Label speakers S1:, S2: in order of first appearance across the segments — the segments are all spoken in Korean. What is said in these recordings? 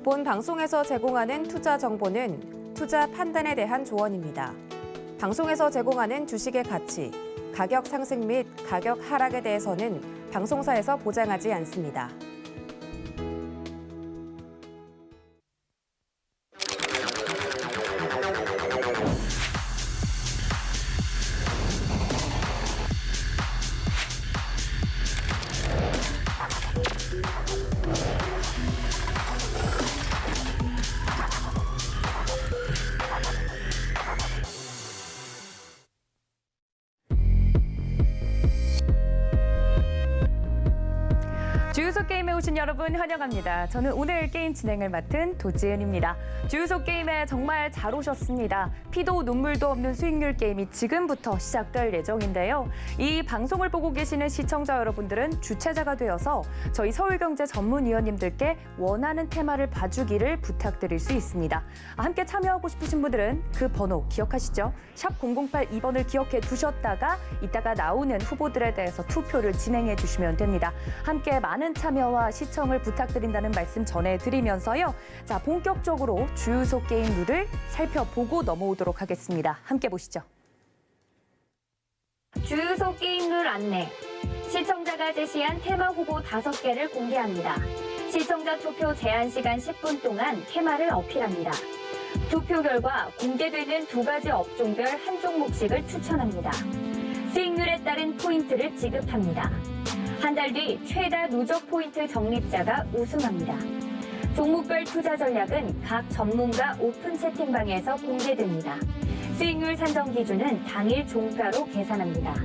S1: 본 방송에서 제공하는 투자 정보는 투자 판단에 대한 조언입니다. 방송에서 제공하는 주식의 가치, 가격 상승 및 가격 하락에 대해서는 방송사에서 보장하지 않습니다.
S2: 주유소 게임에 오신 여러분 환영합니다. 저는 오늘 게임 진행을 맡은 도지은입니다. 주유소 게임에 정말 잘 오셨습니다. 피도 눈물도 없는 수익률 게임이 지금부터 시작될 예정인데요. 이 방송을 보고 계시는 시청자 여러분들은 주최자가 되어서 저희 서울경제 전문위원님들께 원하는 테마를 봐주기를 부탁드릴 수 있습니다. 함께 참여하고 싶으신 분들은 그 번호 기억하시죠? 샵 0082번을 기억해 두셨다가 이따가 나오는 후보들에 대해서 투표를 진행해 주시면 됩니다. 함께 많은 참여와 시청을 부탁드린다는 말씀 전해드리면서요. 자, 본격적으로 주유소 게임 룰을 살펴보고 넘어오도록 하겠습니다. 함께 보시죠.
S3: 주유소 게임 룰 안내. 시청자가 제시한 테마 후보 5개를 공개합니다. 시청자 투표 제한 시간 10분 동안 테마를 어필합니다. 투표 결과 공개되는 2가지 업종별 한 종목씩을 추천합니다. 수익률에 따른 포인트를 지급합니다. 한 달 뒤 최다 누적 포인트 적립자가 우승합니다. 종목별 투자 전략은 각 전문가 오픈 채팅방에서 공개됩니다. 수익률 산정 기준은 당일 종가로 계산합니다.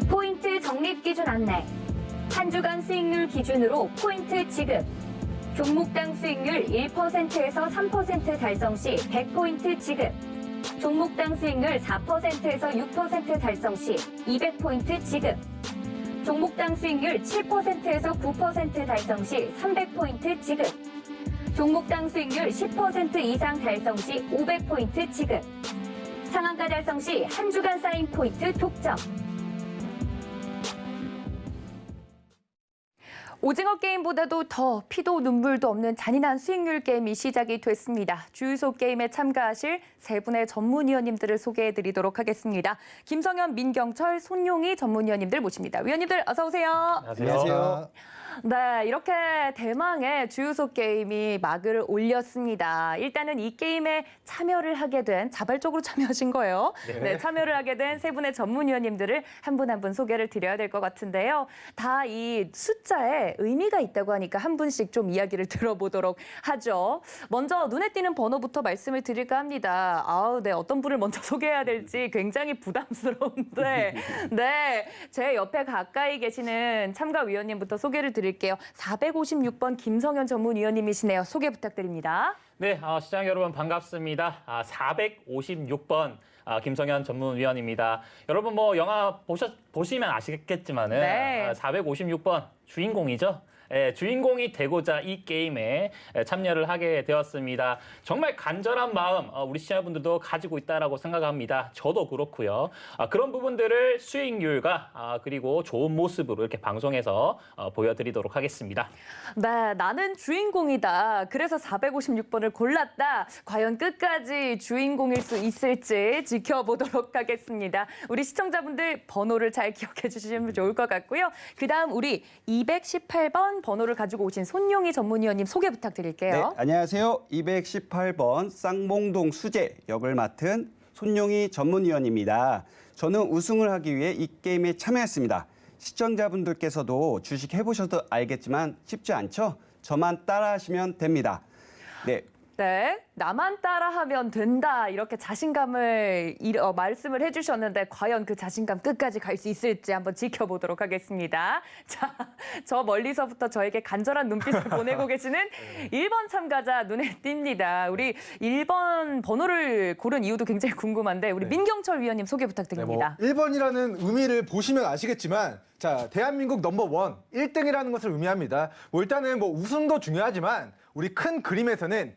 S3: 포인트 적립 기준 안내. 한 주간 수익률 기준으로 포인트 지급. 종목당 수익률 1%에서 3% 달성 시 100포인트 지급. 종목당 수익률 4%에서 6% 달성 시 200포인트 지급. 종목당 수익률 7%에서 9% 달성 시 300포인트 지급. 종목당 수익률 10% 이상 달성 시 500포인트 지급. 상한가 달성 시 한 주간 쌓인 포인트 독점.
S2: 오징어 게임보다도 더 피도 눈물도 없는 잔인한 수익률 게임이 시작이 됐습니다. 주유소 게임에 참가하실 3분의 전문위원님들을 소개해드리도록 하겠습니다. 김성현, 민경철, 손용희 전문위원님들 모십니다. 위원님들 어서 오세요.
S4: 안녕하세요.
S2: 네, 이렇게 대망의 주유소 게임이 막을 올렸습니다. 일단은 이 게임에 참여를 하게 된, 자발적으로 참여하신 거예요. 네, 참여를 하게 된 3분의 전문위원님들을 한 분 한 분 소개를 드려야 될 것 같은데요. 다 이 숫자에 의미가 있다고 하니까 한 분씩 좀 이야기를 들어보도록 하죠. 먼저 눈에 띄는 번호부터 말씀을 드릴까 합니다. 네, 어떤 분을 먼저 소개해야 될지 굉장히 부담스러운데, 네, 제 옆에 가까이 계시는 참가위원님부터 소개를 드릴게요. 456번 김성현 전문위원님이시네요. 소개 부탁드립니다.
S4: 네, 시청자 여러분 반갑습니다. 456번 김성현 전문위원입니다. 여러분 뭐 영화 보시면 아시겠지만은
S2: 네.
S4: 456번 주인공이죠. 주인공이 되고자 이 게임에 참여를 하게 되었습니다. 정말 간절한 마음 우리 시청자분들도 가지고 있다라고 생각합니다. 저도 그렇고요. 그런 부분들을 수익률과 그리고 좋은 모습으로 이렇게 방송에서 보여드리도록 하겠습니다.
S2: 네, 나는 주인공이다. 그래서 456번을 골랐다. 과연 끝까지 주인공일 수 있을지 지켜보도록 하겠습니다. 우리 시청자분들 번호를 잘 기억해 주시면 좋을 것 같고요. 그다음 우리 218번 번호를 가지고 오신 손용희 전문위원님 소개 부탁드릴게요.
S5: 네, 안녕하세요. 218번 쌍봉동 수재 역을 맡은 손용희 전문위원입니다. 저는 우승을 하기 위해 이 게임에 참여했습니다. 시청자분들께서도 주식 해보셔도 알겠지만 쉽지 않죠? 저만 따라하시면 됩니다.
S2: 네, 나만 따라하면 된다 이렇게 자신감을 말씀을 해주셨는데 과연 그 자신감 끝까지 갈 수 있을지 한번 지켜보도록 하겠습니다. 자, 저 멀리서부터 저에게 간절한 눈빛을 보내고 계시는 1번 참가자 눈에 띕니다. 우리 1번 번호를 고른 이유도 굉장히 궁금한데 우리 민경철 위원님 소개 부탁드립니다.
S6: 1번이라는 의미를 보시면 아시겠지만 자, 대한민국 넘버원 1등이라는 것을 의미합니다. 일단은 우승도 중요하지만 우리 큰 그림에서는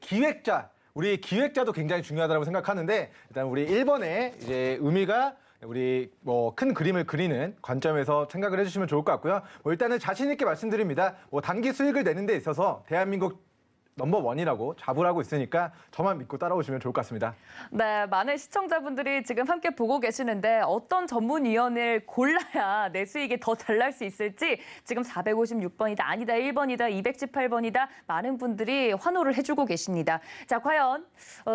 S6: 우리 기획자도 굉장히 중요하다고 생각하는데 일단 우리 1번의 이제 의미가 우리 큰 그림을 그리는 관점에서 생각을 해주시면 좋을 것 같고요. 일단은 자신 있게 말씀드립니다. 단기 수익을 내는 데 있어서 대한민국 넘버원이라고 자부를 하고 있으니까 저만 믿고 따라오시면 좋을 것 같습니다.
S2: 네, 많은 시청자분들이 지금 함께 보고 계시는데 어떤 전문위원을 골라야 내 수익이 더 잘 날 수 있을지 지금 456번이다, 아니다, 1번이다, 218번이다 많은 분들이 환호를 해주고 계십니다. 자, 과연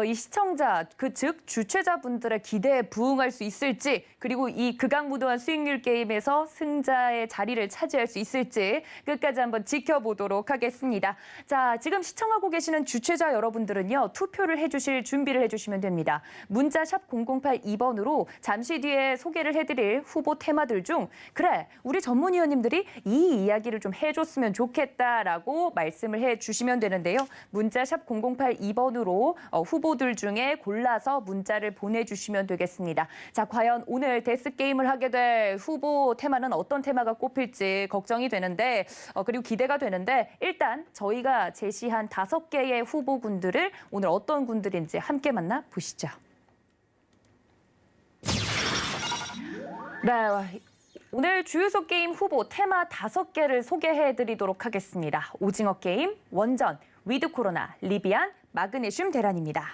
S2: 이 시청자, 즉 주최자분들의 기대에 부응할 수 있을지 그리고 이 극악무도한 수익률 게임에서 승자의 자리를 차지할 수 있을지 끝까지 한번 지켜보도록 하겠습니다. 자, 지금 시청하고 계시는 주최자 여러분들은요. 투표를 해주실 준비를 해주시면 됩니다. 문자 샵 0082번으로 잠시 뒤에 소개를 해드릴 후보 테마들 중 그래, 우리 전문위원님들이 이 이야기를 좀 해줬으면 좋겠다라고 말씀을 해주시면 되는데요. 문자 샵 0082번으로 후보들 중에 골라서 문자를 보내주시면 되겠습니다. 자, 과연 오늘 데스게임을 하게 될 후보 테마는 어떤 테마가 꼽힐지 걱정이 되는데 그리고 기대가 되는데 일단 저희가 제시한 5개의 후보군들을 오늘 어떤 군들인지 함께 만나보시죠. 네, 오늘 주유소 게임 후보 테마 5개를 소개해드리도록 하겠습니다. 오징어 게임, 원전, 위드 코로나, 리비안, 마그네슘 대란입니다.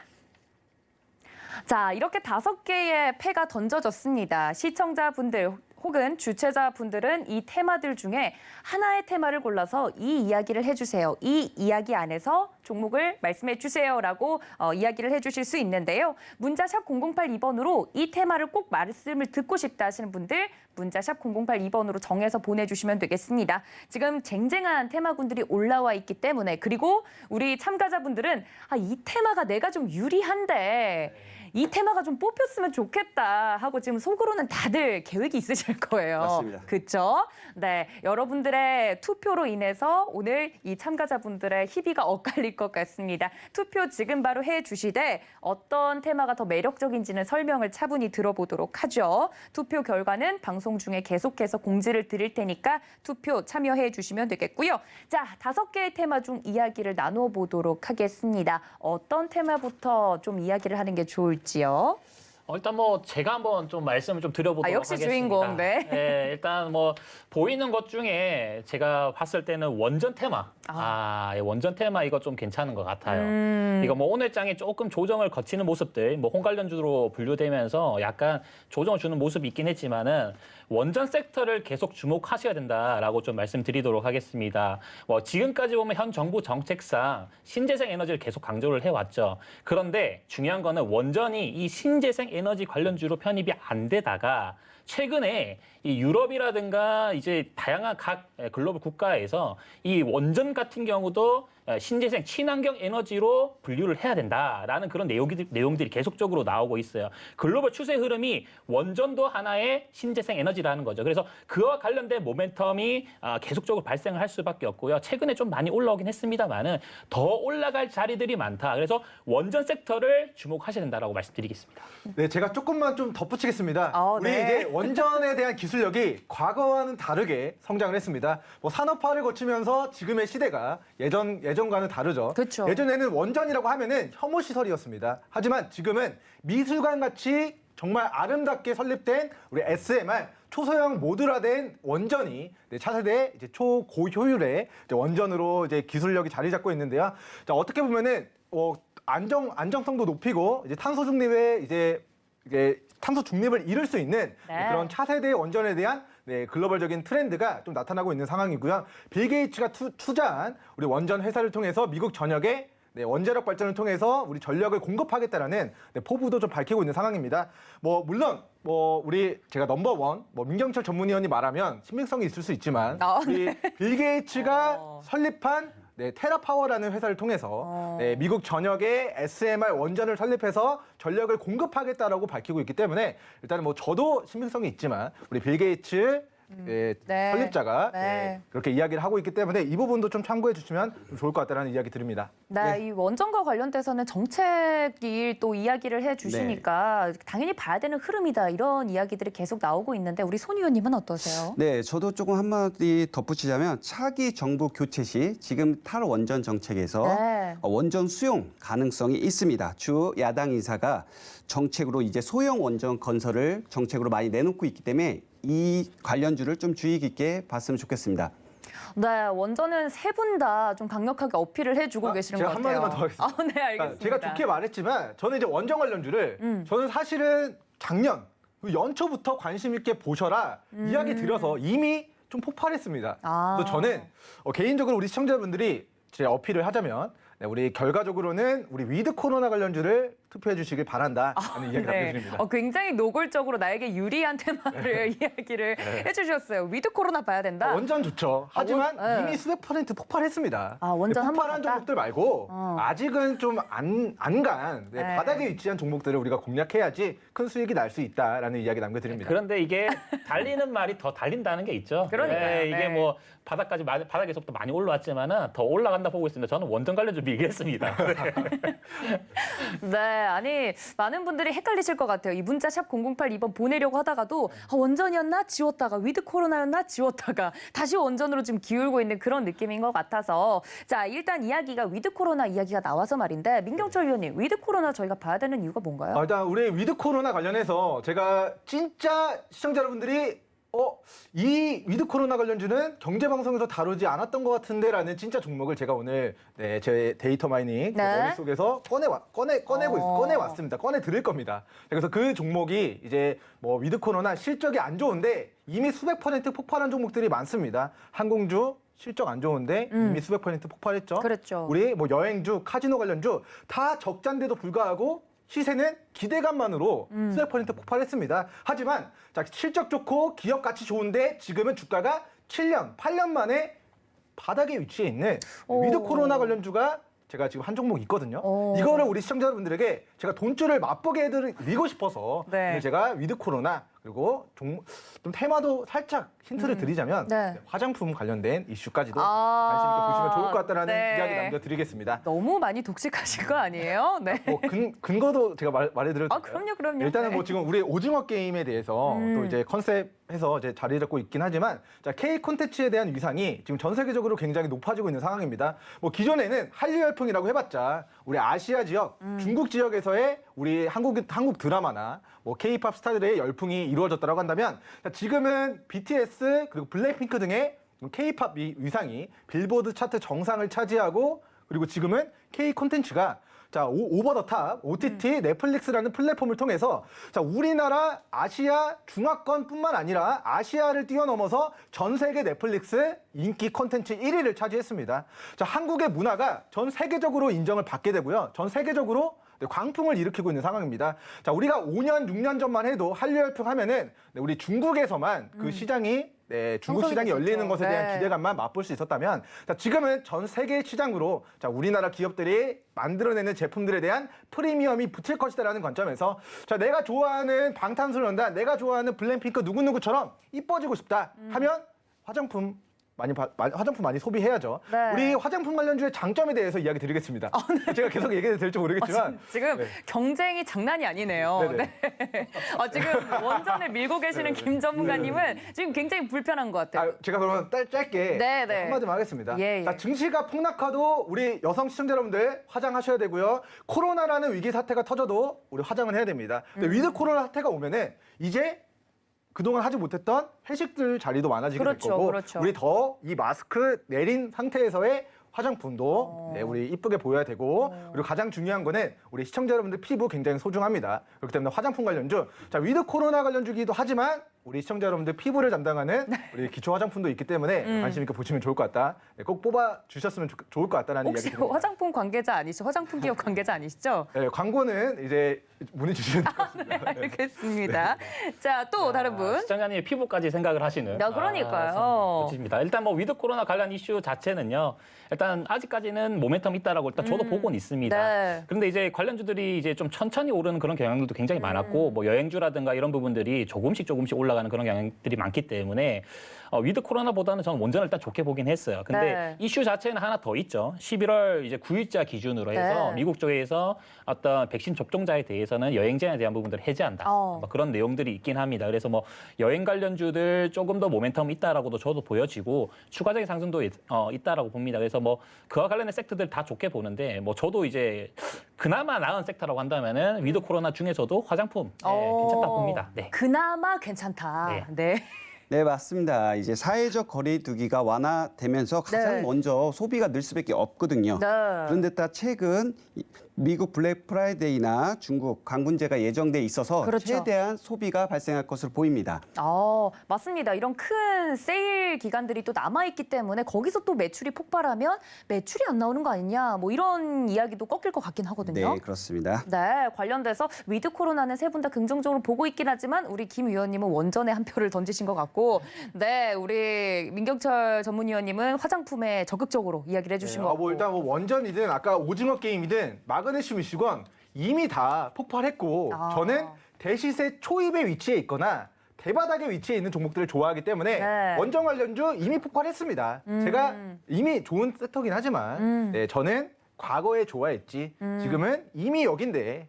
S2: 자, 이렇게 5개의 패가 던져졌습니다. 시청자분들 혹은 주최자분들은 이 테마들 중에 하나의 테마를 골라서 이 이야기를 해주세요. 이 이야기 안에서 종목을 말씀해 주세요라고 이야기를 해주실 수 있는데요. 문자샵 0082번으로 이 테마를 꼭 말씀을 듣고 싶다 하시는 분들 문자샵 0082번으로 정해서 보내주시면 되겠습니다. 지금 쟁쟁한 테마군들이 올라와 있기 때문에 그리고 우리 참가자분들은 이 테마가 내가 좀 유리한데 이 테마가 좀 뽑혔으면 좋겠다 하고 지금 속으로는 다들 계획이 있으실 거예요.
S5: 맞습니다.
S2: 그렇죠? 네, 여러분들의 투표로 인해서 오늘 이 참가자분들의 희비가 엇갈릴 것 같습니다. 투표 지금 바로 해주시되 어떤 테마가 더 매력적인지는 설명을 차분히 들어보도록 하죠. 투표 결과는 방송 중에 계속해서 공지를 드릴 테니까 투표 참여해 주시면 되겠고요. 자, 5개의 테마 중 이야기를 나눠 보도록 하겠습니다. 어떤 테마부터 좀 이야기를 하는 게 좋을지요?
S4: 일단 뭐 제가 한번 좀 말씀을 좀 드려보도록
S2: 역시
S4: 하겠습니다.
S2: 주인공, 네.
S4: 일단 뭐 보이는 것 중에 제가 봤을 때는 원전 테마. 원전 테마 이거 좀 괜찮은 것 같아요. 이거 뭐 오늘 장에 조금 조정을 거치는 모습들, 뭐 홍관련주로 분류되면서 약간 조정을 주는 모습이 있긴 했지만은 원전 섹터를 계속 주목하셔야 된다라고 좀 말씀드리도록 하겠습니다. 뭐 지금까지 보면 현 정부 정책상 신재생 에너지를 계속 강조를 해왔죠. 그런데 중요한 거는 원전이 이 신재생 에너지 관련주로 편입이 안 되다가 최근에 이 유럽이라든가 이제 다양한 각 글로벌 국가에서 이 원전 같은 경우도 신재생 친환경 에너지로 분류를 해야 된다라는 그런 내용들이 계속적으로 나오고 있어요. 글로벌 추세 흐름이 원전도 하나의 신재생 에너지라는 거죠. 그래서 그와 관련된 모멘텀이 계속적으로 발생을 할 수밖에 없고요. 최근에 좀 많이 올라오긴 했습니다만은 더 올라갈 자리들이 많다. 그래서 원전 섹터를 주목하셔야 된다라고 말씀드리겠습니다.
S6: 네, 제가 조금만 좀 덧붙이겠습니다. 우리
S2: 네.
S6: 이제 원전에 대한 기술력이 과거와는 다르게 성장을 했습니다. 뭐 산업화를 거치면서 지금의 시대가 예전과는 다르죠.
S2: 그쵸.
S6: 예전에는 원전이라고 하면은 혐오 시설이었습니다. 하지만 지금은 미술관 같이 정말 아름답게 설립된 우리 SMR 초소형 모듈화된 원전이 차세대 이제 초고효율의 이제 원전으로 이제 기술력이 자리 잡고 있는데요. 자, 어떻게 보면은 안정성도 높이고 이제 탄소 중립에 이게 탄소 중립을 이룰 수 있는
S2: 네.
S6: 그런 차세대 원전에 대한 글로벌적인 트렌드가 좀 나타나고 있는 상황이고요. 빌 게이츠가 투자한 우리 원전 회사를 통해서 미국 전역에 원자력 발전을 통해서 우리 전력을 공급하겠다라는 포부도 좀 밝히고 있는 상황입니다. 물론 제가 넘버원 민경철 전문위원이 말하면 신빙성이 있을 수 있지만 우리 빌 게이츠가 설립한 테라파워라는 회사를 통해서 미국 전역에 SMR 원전을 설립해서 전력을 공급하겠다라고 밝히고 있기 때문에 일단은 저도 신빙성이 있지만 우리 빌 게이츠 설립자가 그렇게 이야기를 하고 있기 때문에 이 부분도 좀 참고해 주시면 좀 좋을 것 같다는 이야기 드립니다.
S2: 네, 이 원전과 관련돼서는 정책이 또 이야기를 해주시니까 당연히 봐야 되는 흐름이다 이런 이야기들이 계속 나오고 있는데 우리 손 의원님은 어떠세요?
S5: 네, 저도 조금 한마디 덧붙이자면 차기 정부 교체 시 지금 탈원전 정책에서 원전 수용 가능성이 있습니다. 주 야당 인사가 정책으로 이제 소형 원전 건설을 정책으로 많이 내놓고 있기 때문에 이 관련주를 좀 주의 깊게 봤으면 좋겠습니다.
S2: 네, 원전은 세 분 다 좀 강력하게 어필을 해주고 계시는 것
S6: 제가
S2: 같아요.
S6: 한마디만 더 하겠습니다.
S2: 아, 네, 알겠습니다.
S6: 제가 좋게 말했지만 저는 이제 원전 관련주를 저는 사실은 작년 그 연초부터 관심 있게 보셔라 이야기 드려서 이미 좀 폭발했습니다.
S2: 아.
S6: 그래서 저는 개인적으로 우리 시청자분들이 제 어필을 하자면 네, 우리 결과적으로는 우리 위드 코로나 관련주를 투표해 주시길 바란다 하는 이야기 남겨드립니다.
S2: 굉장히 노골적으로 나에게 유리한 테마를 이야기를 해주셨어요. 위드 코로나 봐야 된다.
S6: 원전 좋죠. 하지만
S2: 네.
S6: 이미 수백 %폭발했습니다.
S2: 아, 원전 한번
S6: 폭발한
S2: 갔다?
S6: 종목들 말고 아직은 좀 안 간
S2: 네.
S6: 바닥에 위치한 종목들을 우리가 공략해야지 큰 수익이 날 수 있다라는 이야기 남겨드립니다.
S4: 그런데 이게 달리는 말이 더 달린다는 게 있죠.
S2: 그러니까요.
S4: 이게
S2: 네.
S4: 뭐 바닥에서부터 많이 올라왔지만은 더 올라간다 보고 있습니다. 저는 원전 관련 좀 얘기했습니다.
S2: 네, 아니 많은 분들이 헷갈리실 것 같아요. 이 문자 샵 0082번 보내려고 하다가도 원전이었나 지웠다가 위드 코로나였나 지웠다가 다시 원전으로 좀 기울고 있는 그런 느낌인 것 같아서 자 일단 이야기가 위드 코로나 이야기가 나와서 말인데 민경철 위원님 위드 코로나 저희가 봐야 되는 이유가 뭔가요?
S6: 일단 우리 위드 코로나 관련해서 제가 진짜 시청자 여러분들이 이 위드 코로나 관련주는 경제방송에서 다루지 않았던 것 같은데라는 진짜 종목을 제가 오늘 제 데이터 마이닝
S2: 네.
S6: 머릿속에서 꺼내왔습니다. 꺼내 드릴 겁니다. 그래서 그 종목이 이제 뭐 위드 코로나 실적이 안 좋은데 이미 수백 % 폭발한 종목들이 많습니다. 항공주 실적 안 좋은데 이미 수백 % 폭발했죠.
S2: 그랬죠.
S6: 우리 뭐 여행주, 카지노 관련주 다 적자인데도 불구하고 시세는 기대감만으로 수백 % 폭발했습니다. 하지만 자, 실적 좋고 기업 가치 좋은데 지금은 주가가 7년, 8년 만에 바닥에 위치해 있는 위드 코로나 관련주가 제가 지금 한 종목 있거든요. 이거를 우리 시청자분들에게 제가 돈줄을 맛보게 해드리고 싶어서
S2: 네.
S6: 오늘 제가 위드 코로나 그리고 좀 테마도 살짝 힌트를 드리자면
S2: 네.
S6: 화장품 관련된 이슈까지도
S2: 아,
S6: 관심 있게 보시면 좋을 것 같다는
S2: 네.
S6: 이야기 남겨드리겠습니다.
S2: 너무 많이 독식하신 거 아니에요? 네.
S6: 뭐 근거도 제가 말해드려도
S2: 아, 그럼요.
S6: 일단은
S2: 네.
S6: 뭐 지금 우리 오징어 게임에 대해서 또 이제 컨셉해서 이제 자리 잡고 있긴 하지만 자 K 콘텐츠에 대한 위상이 지금 전 세계적으로 굉장히 높아지고 있는 상황입니다. 뭐 기존에는 한류 열풍이라고 해봤자 우리 아시아 지역, 중국 지역에서의 우리 한국 드라마나 뭐 K-팝 스타들의 열풍이 이루어졌다고 한다면 자, 지금은 BTS 그리고 블랙핑크 등의 K-팝 위상이 빌보드 차트 정상을 차지하고 그리고 지금은 K 콘텐츠가 자, 오버 더 탑, OTT, 넷플릭스라는 플랫폼을 통해서 자, 우리나라 아시아 중화권뿐만 아니라 아시아를 뛰어넘어서 전 세계 넷플릭스 인기 콘텐츠 1위를 차지했습니다. 자, 한국의 문화가 전 세계적으로 인정을 받게 되고요. 전 세계적으로 광풍을 일으키고 있는 상황입니다. 자, 우리가 5년, 6년 전만 해도 한류 열풍 하면은 우리 중국에서만 그 시장이 중국 시장이 열리는 것에 대한
S2: 네.
S6: 기대감만 맛볼 수 있었다면 자, 지금은 전 세계 시장으로 자, 우리나라 기업들이 만들어내는 제품들에 대한 프리미엄이 붙을 것이다라는 관점에서 자, 내가 좋아하는 방탄소년단, 내가 좋아하는 블랙핑크 누구누구처럼 이뻐지고 싶다 하면 화장품 많이 소비해야죠.
S2: 네.
S6: 우리 화장품 관련주의 장점에 대해서 이야기 드리겠습니다. 제가 계속 얘기해도 될지 모르겠지만
S2: 지금
S6: 네.
S2: 경쟁이 장난이 아니네요.
S6: 네네.
S2: 네. 지금 원전을 밀고 계시는 김 전문가님은 지금 굉장히 불편한 것 같아요.
S6: 제가 그러면 짧게
S2: 네네.
S6: 한마디만 하겠습니다.
S2: 예.
S6: 자, 증시가 폭락화도 우리 여성 시청자 여러분들 화장하셔야 되고요. 코로나라는 위기 사태가 터져도 우리 화장을 해야 됩니다. 근데 위드 코로나 사태가 오면은 이제 그동안 하지 못했던 회식들 자리도 많아지게 될 거고
S2: 그렇죠.
S6: 우리 더 이 마스크 내린 상태에서의 화장품도 우리 이쁘게 보여야 되고 그리고 가장 중요한 거는 우리 시청자 여러분들 피부 굉장히 소중합니다. 그렇기 때문에 화장품 관련주 자 위드 코로나 관련주기도 하지만 우리 시청자 여러분들 피부를 담당하는 우리 기초 화장품도 있기 때문에 관심 있게 보시면 좋을 것 같다. 꼭 뽑아 주셨으면 좋을 것 같다라는
S2: 혹시
S6: 이야기 드립니다.
S2: 화장품 관계자 아니시죠? 화장품 기업 관계자 아니시죠?
S6: 네, 광고는 이제 문의 주시면 될 것 같습니다.
S2: 네, 알겠습니다. 자, 또 다른 분.
S4: 시청자님의 피부까지 생각을 하시는.
S2: 그러니까요.
S4: 멋집니다. 일단 뭐 위드 코로나 관련 이슈 자체는요. 일단 아직까지는 모멘텀 있다라고 일단 저도 보고는 있습니다.
S2: 네.
S4: 그런데 이제 관련주들이 이제 좀 천천히 오르는 그런 경향들도 굉장히 많았고 뭐 여행주라든가 이런 부분들이 조금씩 올라가는 그런 경향들이 많기 때문에 위드 코로나보다는 저는 원전을 일단 좋게 보긴 했어요. 근데
S2: 네.
S4: 이슈 자체는 하나 더 있죠. 11월 이제 9일자 기준으로 해서
S2: 네.
S4: 미국 쪽에서 어떤 백신 접종자에 대해서는 여행 제한에 대한 부분들을 해제한다. 뭐 그런 내용들이 있긴 합니다. 그래서 뭐 여행 관련주들 조금 더 모멘텀 있다라고도 저도 보여지고 추가적인 상승도 있다라고 봅니다. 그래서 뭐 그와 관련된 섹터들 다 좋게 보는데 뭐 저도 이제 그나마 나은 섹터라고 한다면은 위드 코로나 중에서도 화장품 괜찮다 봅니다. 네.
S2: 그나마 괜찮다.
S4: 네.
S2: 네.
S5: 네, 맞습니다. 이제 사회적 거리두기가 완화되면서 가장
S2: 네.
S5: 먼저 소비가 늘 수밖에 없거든요.
S2: 네.
S5: 그런데 또 최근 미국 블랙 프라이데이나 중국 관군제가 예정돼 있어서
S2: 그렇죠.
S5: 최대한 소비가 발생할 것으로 보입니다.
S2: 맞습니다. 이런 큰 세일 기간들이 또 남아있기 때문에 거기서 또 매출이 폭발하면 매출이 안 나오는 거 아니냐 뭐 이런 이야기도 꺾일 것 같긴 하거든요.
S5: 네, 그렇습니다.
S2: 네, 관련돼서 위드 코로나는 세 분 다 긍정적으로 보고 있긴 하지만 우리 김 의원님은 원전에 한 표를 던지신 것 같고 네, 우리 민경철 전문위원님은 화장품에 적극적으로 이야기를 해주신 것 같고
S6: 뭐 일단 뭐 원전이든 아까 오징어 게임이든 마그네슘 이슈건 이미 다 폭발했고 저는 대시세 초입에 위치해 있거나 대바닥에 위치해 있는 종목들을 좋아하기 때문에
S2: 네.
S6: 원전 관련주 이미 폭발했습니다. 제가 이미 좋은 섹터긴 하지만 네, 저는 과거에 좋아했지 지금은 이미 여긴데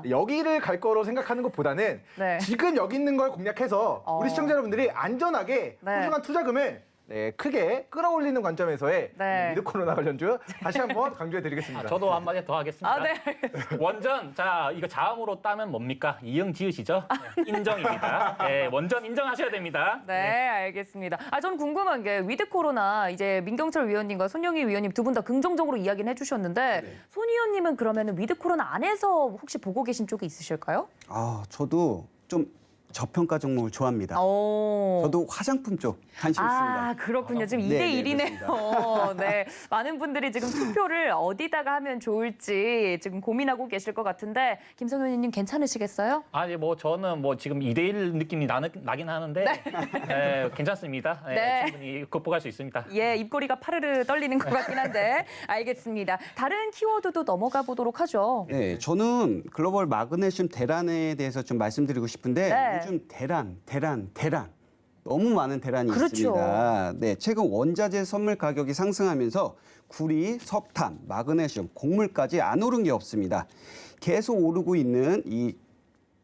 S6: 여기를 갈 거로 생각하는 것보다는
S2: 네.
S6: 지금 여기 있는 걸 공략해서 우리 시청자 여러분들이 안전하게
S2: 네.
S6: 소중한 투자금을 네, 크게 끌어올리는 관점에서의
S2: 네.
S6: 위드 코로나 관련주 다시 한번 강조해드리겠습니다.
S4: 저도 한마디 더 하겠습니다.
S2: 네.
S4: 원전, 자, 이거 자음으로 따면 뭡니까? 이응 지으시죠? 인정입니다. 네, 원전 인정하셔야 됩니다.
S2: 네, 알겠습니다. 전 궁금한 게 위드 코로나 이제 민경철 위원님과 손영희 위원님 두 분 다 긍정적으로 이야기는 해주셨는데 손 위원님은 그러면 위드 코로나 안에서 혹시 보고 계신 쪽이 있으실까요?
S5: 저도 좀 저평가 종목을 좋아합니다. 저도 화장품 쪽 관심 있습니다.
S2: 그렇군요. 지금
S5: 네,
S2: 2대 1이네요. 네. 많은 분들이 지금 투표를 어디다가 하면 좋을지 지금 고민하고 계실 것 같은데 김성현 의원님 괜찮으시겠어요?
S4: 뭐 저는 뭐 지금 2대1 느낌이 나긴 하는데 네, 괜찮습니다. 네,
S2: 네.
S4: 충분히 극복할 수 있습니다.
S2: 예, 입꼬리가 파르르 떨리는 것 같긴 한데 알겠습니다. 다른 키워드도 넘어가 보도록 하죠.
S5: 네, 저는 글로벌 마그네슘 대란에 대해서 좀 말씀드리고 싶은데
S2: 네.
S5: 요즘 대란 너무 많은 대란이
S2: 그렇죠.
S5: 있습니다. 네, 최근 원자재 선물 가격이 상승하면서 구리, 석탄, 마그네슘, 곡물까지 안 오른 게 없습니다. 계속 오르고 있는 이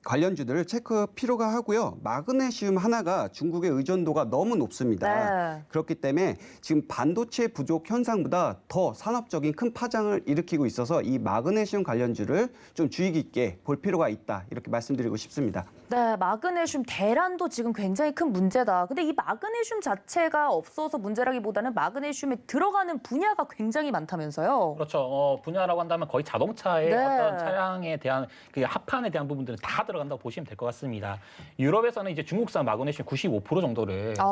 S5: 관련주들을 체크 필요가 하고요. 마그네슘 하나가 중국의 의존도가 너무 높습니다.
S2: 네.
S5: 그렇기 때문에 지금 반도체 부족 현상보다 더 산업적인 큰 파장을 일으키고 있어서 이 마그네슘 관련주를 좀 주의 깊게 볼 필요가 있다. 이렇게 말씀드리고 싶습니다.
S2: 네, 마그네슘 대란도 지금 굉장히 큰 문제다. 근데 이 마그네슘 자체가 없어서 문제라기보다는 마그네슘에 들어가는 분야가 굉장히 많다면서요?
S4: 그렇죠. 분야라고 한다면 거의 자동차의
S2: 네.
S4: 어떤 차량에 대한 그 합판에 대한 부분들은 다 들어간다고 보시면 될 것 같습니다. 유럽에서는 이제 중국산 마그네슘 95% 정도를 다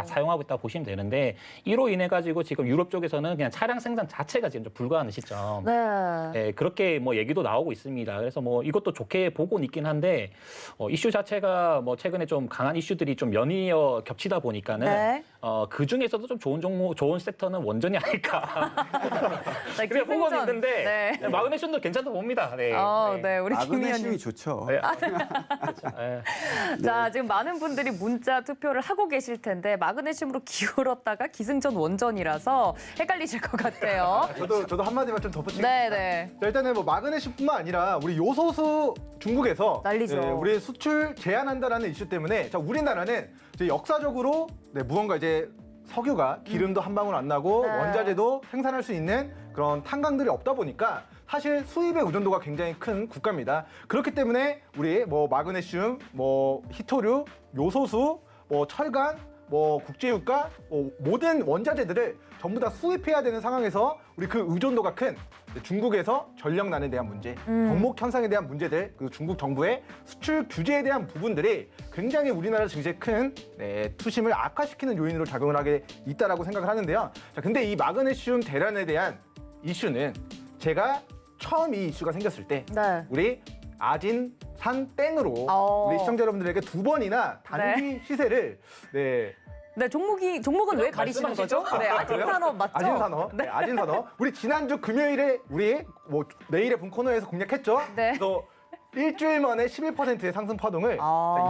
S4: 사용하고 있다고 보시면 되는데 이로 인해 가지고 지금 유럽 쪽에서는 그냥 차량 생산 자체가 지금 좀 불가하는 시점.
S2: 네.
S4: 그렇게 뭐 얘기도 나오고 있습니다. 그래서 뭐 이것도 좋게 보고는 있긴 한데 이슈 자체가 뭐 최근에 좀 강한 이슈들이 좀 연이어 겹치다 보니까는
S2: 네.
S4: 그 중에서도 좀 좋은 종목, 좋은 섹터는 원전이 아닐까.
S2: 네,
S4: 그래 보고는
S2: 기승전.
S4: 있는데
S2: 네.
S4: 마그네슘도 괜찮다 봅니다. 네.
S2: 네, 우리 김
S5: 마그네슘이
S2: 의원님.
S5: 좋죠.
S4: 네.
S2: 자, 지금 많은 분들이 문자 투표를 하고 계실 텐데 마그네슘으로 기울었다가 기승전 원전이라서 헷갈리실 것 같아요.
S6: 저도 한마디만 좀 덧붙이겠습니다.
S2: 네.
S6: 자, 일단은 뭐 마그네슘뿐만 아니라 우리 요소수 중국에서
S2: 난리죠.
S6: 우리 수출 제한한다라는 이슈 때문에 자, 우리나라는 이제 역사적으로 무언가 이제 석유가 기름도 한 방울 안 나고
S2: 네.
S6: 원자재도 생산할 수 있는 그런 탄광들이 없다 보니까 사실 수입의 의존도가 굉장히 큰 국가입니다. 그렇기 때문에 우리 뭐 마그네슘, 뭐 히토류, 요소수, 뭐 철강, 뭐 국제유가, 모든 원자재들을 전부 다 수입해야 되는 상황에서 우리 그 의존도가 큰 중국에서 전력난에 대한 문제, 병목 현상에 대한 문제들, 그리고 중국 정부의 수출 규제에 대한 부분들이 굉장히 우리나라 증시에 큰 투심을 악화시키는 요인으로 작용을 하게 있다라고 생각을 하는데요. 자, 근데 이 마그네슘 대란에 대한 이슈는 제가 처음 이 이슈가 생겼을 때
S2: 네.
S6: 우리 아진산 땡으로 우리 시청자 여러분들에게 2번이나 단기 시세를
S2: 네, 종목은 왜 가리시는 거죠? 네, 아진산업 맞죠?
S6: 아진산업. 네, 아진산업. 우리 지난주 금요일에 우리 뭐 내일의 분 코너에서 공략했죠?
S2: 네.
S6: 그래서 일주일 만에 11%의 상승 파동을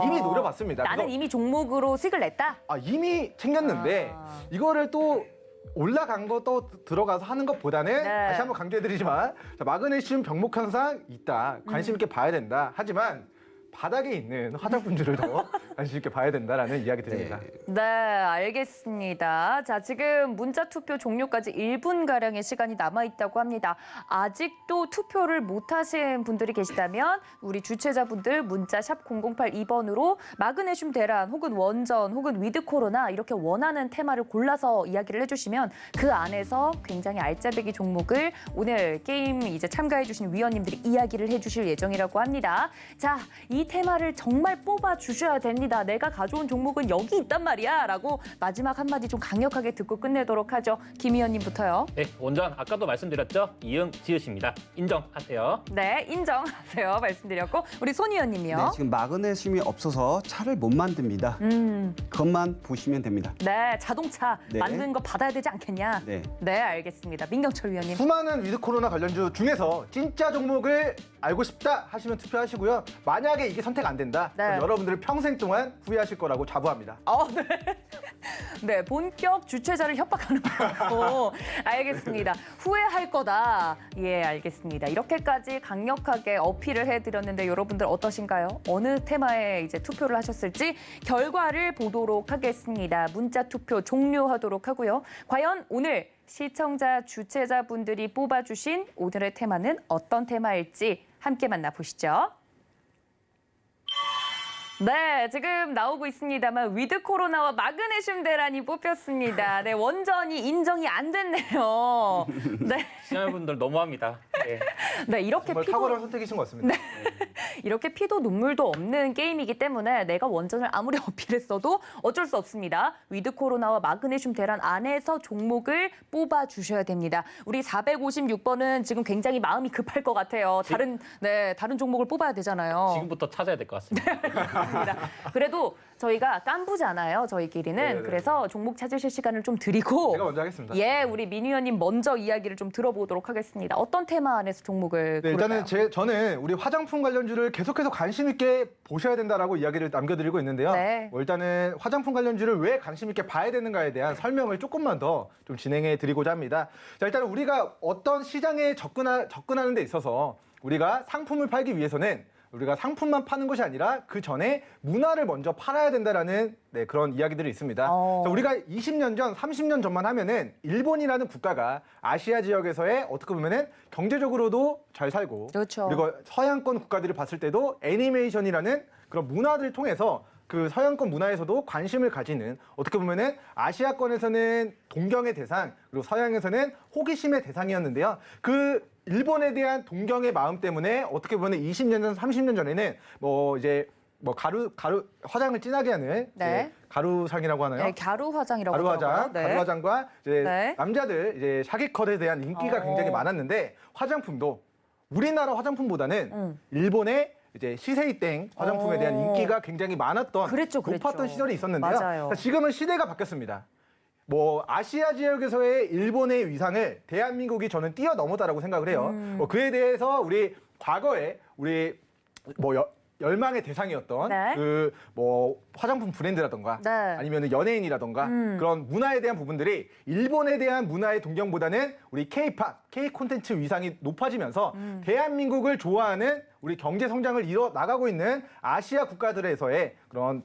S6: 이미 노려봤습니다.
S2: 나는 이미 종목으로 수익을 냈다?
S6: 이미 챙겼는데 이거를 또 올라간 거 또 들어가서 하는 것보다는 다시 한번 강조해드리지만 자, 마그네슘 병목 현상 있다. 관심 있게 봐야 된다. 하지만 바닥에 있는 화장품들을 더 관심 있게 봐야 된다라는 이야기 드립니다.
S2: 네, 알겠습니다. 자, 지금 문자 투표 종료까지 1분가량의 시간이 남아있다고 합니다. 아직도 투표를 못하신 분들이 계시다면 우리 주최자분들 문자 샵 0082번으로 마그네슘 대란 혹은 원전 혹은 위드 코로나 이렇게 원하는 테마를 골라서 이야기를 해주시면 그 안에서 굉장히 알짜배기 종목을 오늘 게임 이제 참가해주신 위원님들이 이야기를 해주실 예정이라고 합니다. 자, 이 테마를 정말 뽑아 주셔야 됩니다. 내가 가져온 종목은 여기 있단 말이야 라고 마지막 한마디 좀 강력하게 듣고 끝내도록 하죠. 김 위원님부터요.
S4: 네, 원전 아까도 말씀드렸죠. 이응 지읒입니다. 인정하세요.
S2: 네, 인정하세요. 말씀드렸고 우리 손
S5: 네,
S2: 위원님이요.
S5: 지금 마그네슘이 없어서 차를 못 만듭니다. 그것만 보시면 됩니다.
S2: 네, 자동차
S5: 네.
S2: 만드는 거 받아야 되지 않겠냐.
S5: 네.
S2: 네, 알겠습니다. 민경철 위원님.
S6: 수많은 위드 코로나 관련주 중에서 진짜 종목을 알고 싶다 하시면 투표하시고요. 만약에 이게 선택 안 된다,
S2: 네.
S6: 그럼 여러분들은 평생 동안 후회하실 거라고 자부합니다.
S2: 네. 네, 본격 주최자를 협박하는 거고 알겠습니다. 후회할 거다. 예, 알겠습니다. 이렇게까지 강력하게 어필을 해드렸는데 여러분들 어떠신가요? 어느 테마에 이제 투표를 하셨을지 결과를 보도록 하겠습니다. 문자 투표 종료하도록 하고요. 과연 오늘 시청자 주최자분들이 뽑아주신 오늘의 테마는 어떤 테마일지 함께 만나보시죠. 네, 지금 나오고 있습니다만 위드 코로나와 마그네슘 대란이 뽑혔습니다. 네, 원전이 인정이 안 됐네요. 네,
S4: 시청자분들 너무합니다. 네.
S2: 네 이렇게
S6: 정말 탁월한 선택이신 것 같습니다.
S2: 이렇게 피도 눈물도 없는 게임이기 때문에 내가 원전을 아무리 어필했어도 어쩔 수 없습니다. 위드 코로나와 마그네슘 대란 안에서 종목을 뽑아 주셔야 됩니다. 우리 456번은 지금 굉장히 마음이 급할 것 같아요. 다른 종목을 뽑아야 되잖아요.
S4: 지금부터 찾아야 될 것 같습니다.
S2: 그래도 저희가 깐부잖아요, 저희끼리는.
S6: 네네네.
S2: 그래서 종목 찾으실 시간을 좀 드리고
S6: 제가 먼저 하겠습니다.
S2: 예, 우리 민 위원님 먼저 이야기를 좀 들어보도록 하겠습니다. 어떤 테마 안에서 종목을
S6: 네,
S2: 고를까요?
S6: 일단은 저는 우리 화장품 관련주를 계속해서 관심 있게 보셔야 된다라고 이야기를 남겨드리고 있는데요.
S2: 네.
S6: 일단은 화장품 관련주를 왜 관심 있게 봐야 되는가에 대한 설명을 조금만 더 좀 진행해 드리고자 합니다. 자, 일단 우리가 어떤 시장에 접근하는 데 있어서 우리가 상품을 팔기 위해서는 우리가 상품만 파는 것이 아니라 그 전에 문화를 먼저 팔아야 된다라는 그런 이야기들이 있습니다. 자, 우리가 20년 전, 30년 전만 하면은 일본이라는 국가가 아시아 지역에서의 어떻게 보면은 경제적으로도 잘 살고
S2: 그렇죠.
S6: 그리고 서양권 국가들을 봤을 때도 애니메이션이라는 그런 문화들을 통해서 그 서양권 문화에서도 관심을 가지는 어떻게 보면은 아시아권에서는 동경의 대상 그리고 서양에서는 호기심의 대상이었는데요. 그 일본에 대한 동경의 마음 때문에 어떻게 보면 20년 전, 30년 전에는 가루 화장을 진하게 하는
S2: 네.
S6: 가루상이라고 하나요?
S2: 네, 갸루 화장이라고
S6: 가루화장,
S2: 하더라고요. 네.
S6: 가루화장과 이제
S2: 네.
S6: 남자들 이제 샤기컷에 대한 인기가 굉장히 많았는데 화장품도 우리나라 화장품보다는 일본의 이제 시세이땡 화장품에 대한 인기가 굉장히 많았던
S2: 그랬죠.
S6: 높았던 시절이 있었는데요.
S2: 맞아요.
S6: 지금은 시대가 바뀌었습니다. 아시아 지역에서의 일본의 위상을 대한민국이 저는 뛰어넘었다라고 생각을 해요. 그에 대해서 우리 과거에 열망의 대상이었던
S2: 네.
S6: 화장품 브랜드라던가
S2: 네.
S6: 아니면 연예인이라던가 그런 문화에 대한 부분들이 일본에 대한 문화의 동경보다는 우리 K-팝, K-콘텐츠 위상이 높아지면서 대한민국을 좋아하는 우리 경제 성장을 이뤄 나가고 있는 아시아 국가들에서의 그런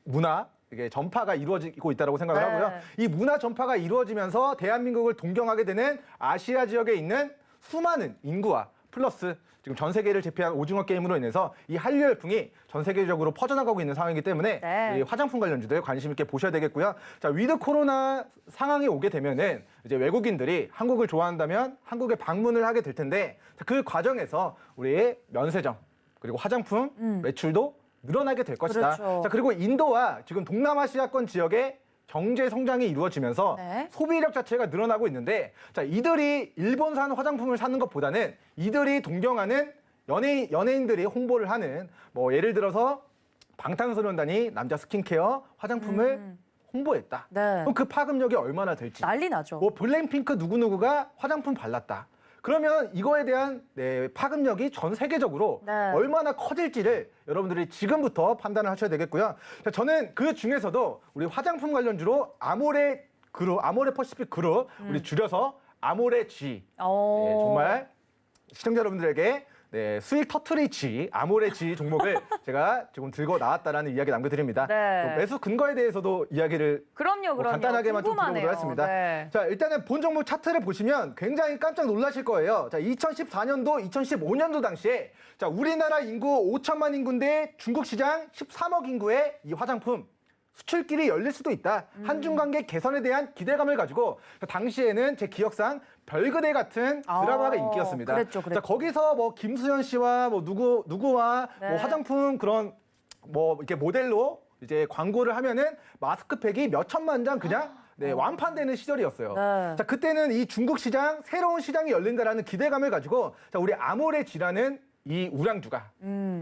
S6: 문화 이게 전파가 이루어지고 있다고 생각을
S2: 네.
S6: 하고요. 이 문화 전파가 이루어지면서 대한민국을 동경하게 되는 아시아 지역에 있는 수많은 인구와 플러스 지금 전 세계를 제패한 오징어 게임으로 인해서 이 한류 열풍이 전 세계적으로 퍼져나가고 있는 상황이기 때문에
S2: 네.
S6: 이 화장품 관련주들 관심 있게 보셔야 되겠고요. 자, 위드 코로나 상황이 오게 되면은 이제 외국인들이 한국을 좋아한다면 한국에 방문을 하게 될 텐데 그 과정에서 우리의 면세점 그리고 화장품 매출도 늘어나게 될 것이다.
S2: 그렇죠.
S6: 자, 그리고 인도와 지금 동남아시아권 지역의 경제 성장이 이루어지면서
S2: 네.
S6: 소비력 자체가 늘어나고 있는데 자, 이들이 일본산 화장품을 사는 것보다는 이들이 동경하는 연예인들이 홍보를 하는 예를 들어서 방탄소년단이 남자 스킨케어 화장품을 홍보했다.
S2: 네.
S6: 그럼 그 파급력이 얼마나 될지.
S2: 난리 나죠.
S6: 블랙핑크 누구누구가 화장품 발랐다. 그러면 이거에 대한 파급력이 전 세계적으로
S2: 네.
S6: 얼마나 커질지를 여러분들이 지금부터 판단을 하셔야 되겠고요. 자, 저는 그 중에서도 우리 화장품 관련주로 아모레 퍼시픽 그룹, 우리 줄여서 아모레 G. 정말 시청자 여러분들에게 네, 수익 터트리치 아모레지 종목을 제가 지금 들고 나왔다라는 이야기 남겨드립니다.
S2: 네.
S6: 또 매수 근거에 대해서도 이야기를
S2: 그럼요.
S6: 간단하게만 좀
S2: 궁금하네요.
S6: 들어보도록 하겠습니다.
S2: 네.
S6: 자, 일단은 본 종목 차트를 보시면 굉장히 깜짝 놀라실 거예요. 자, 2014년도, 2015년도 당시에 자, 우리나라 인구 5천만 인구인데 중국 시장 13억 인구의 이 화장품 수출길이 열릴 수도 있다. 한중 관계 개선에 대한 기대감을 가지고 당시에는 제 기억상 별그대 같은 드라마가 인기였습니다.
S2: 그랬죠.
S6: 자, 거기서 뭐 김수현 씨와 뭐 누구와
S2: 네.
S6: 뭐 화장품 그런 뭐 이렇게 모델로 이제 광고를 하면은 마스크팩이 몇 천만 장 그냥 네, 완판되는 시절이었어요.
S2: 네.
S6: 자, 그때는 이 중국 시장 새로운 시장이 열린다라는 기대감을 가지고 자, 우리 아모레지라는 이 우량주가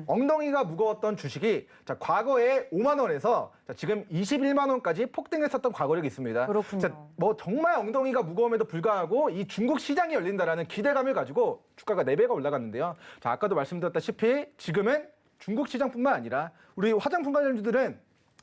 S6: 엉덩이가 무거웠던 주식이 자, 과거에 5만 원에서 자, 지금 21만 원까지 폭등했었던 과거력이 있습니다.
S2: 그렇군요.
S6: 자, 뭐 정말 엉덩이가 무거움에도 불구하고 이 중국 시장이 열린다라는 기대감을 가지고 주가가 4배가 올라갔는데요. 자, 아까도 말씀드렸다시피 지금은 중국 시장뿐만 아니라 우리 화장품 관련주들은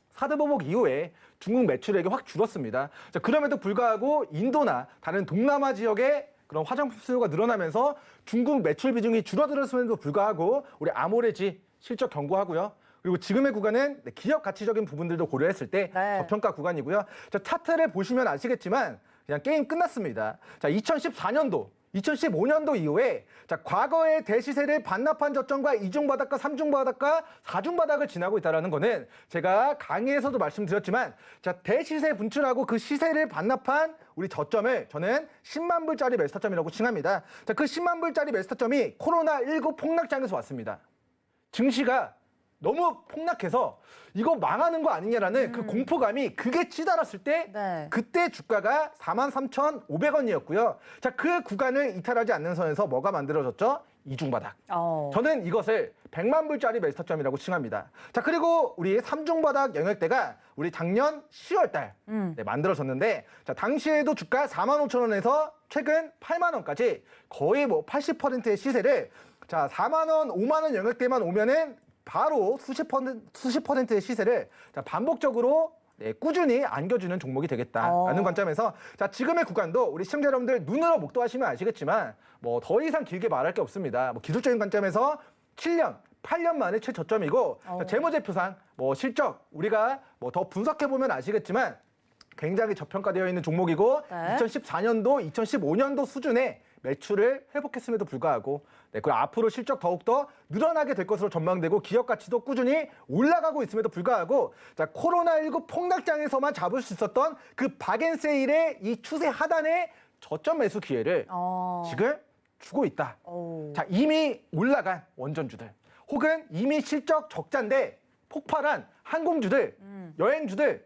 S6: 사드보복 이후에 중국 매출액이 확 줄었습니다. 자, 그럼에도 불구하고 인도나 다른 동남아 지역의 그런 화장품 수요가 늘어나면서 중국 매출 비중이 줄어들었음에도 불구하고 우리 아모레지 실적 견고하고요. 그리고 지금의 구간은 기업 가치적인 부분들도 고려했을 때
S2: 네.
S6: 저평가 구간이고요. 자, 차트를 보시면 아시겠지만 그냥 게임 끝났습니다. 자, 2014년도 2015년도 이후에 자, 과거의 대시세를 반납한 저점과 이중바닥과 삼중바닥과 사중바닥을 지나고 있다는 거는 제가 강의에서도 말씀드렸지만 자, 대시세 분출하고 그 시세를 반납한 우리 저점을 저는 10만 불짜리 매수타점이라고 칭합니다. 자, 그 10만 불짜리 매수타점이 코로나19 폭락장에서 왔습니다. 증시가 너무 폭락해서 이거 망하는 거 아니냐라는 그 공포감이 그게 치달았을 때
S2: 네.
S6: 그때 주가가 43,500원이었고요. 자, 그 구간을 이탈하지 않는 선에서 뭐가 만들어졌죠? 이중바닥. 저는 이것을 100만 불짜리 매수타점이라고 칭합니다. 자, 그리고 우리 삼중바닥 영역대가 우리 작년 10월 달 네, 만들어졌는데 자, 당시에도 주가 45,000원에서 최근 8만 원까지 거의 뭐 80%의 시세를 자, 4만 원, 5만 원 영역대만 오면은 바로 수십 퍼센트의 시세를 자, 반복적으로 네, 꾸준히 안겨주는 종목이 되겠다라는 관점에서 자, 지금의 구간도 우리 시청자 여러분들 눈으로 목도하시면 아시겠지만 뭐 더 이상 길게 말할 게 없습니다. 뭐 기술적인 관점에서 7년, 8년 만에 최저점이고 자, 재무제표상 뭐 실적 우리가 뭐 더 분석해 보면 아시겠지만 굉장히 저평가되어 있는 종목이고
S2: 네.
S6: 2014년도, 2015년도 수준의 매출을 회복했음에도 불구하고 네, 그리고 앞으로 실적 더욱더 늘어나게 될 것으로 전망되고 기업 가치도 꾸준히 올라가고 있음에도 불구하고 자, 코로나19 폭락장에서만 잡을 수 있었던 그 박앤세일의 이 추세 하단의 저점 매수 기회를 지금 주고 있다. 자, 이미 올라간 원전주들 혹은 이미 실적 적자인데 폭발한 항공주들, 여행주들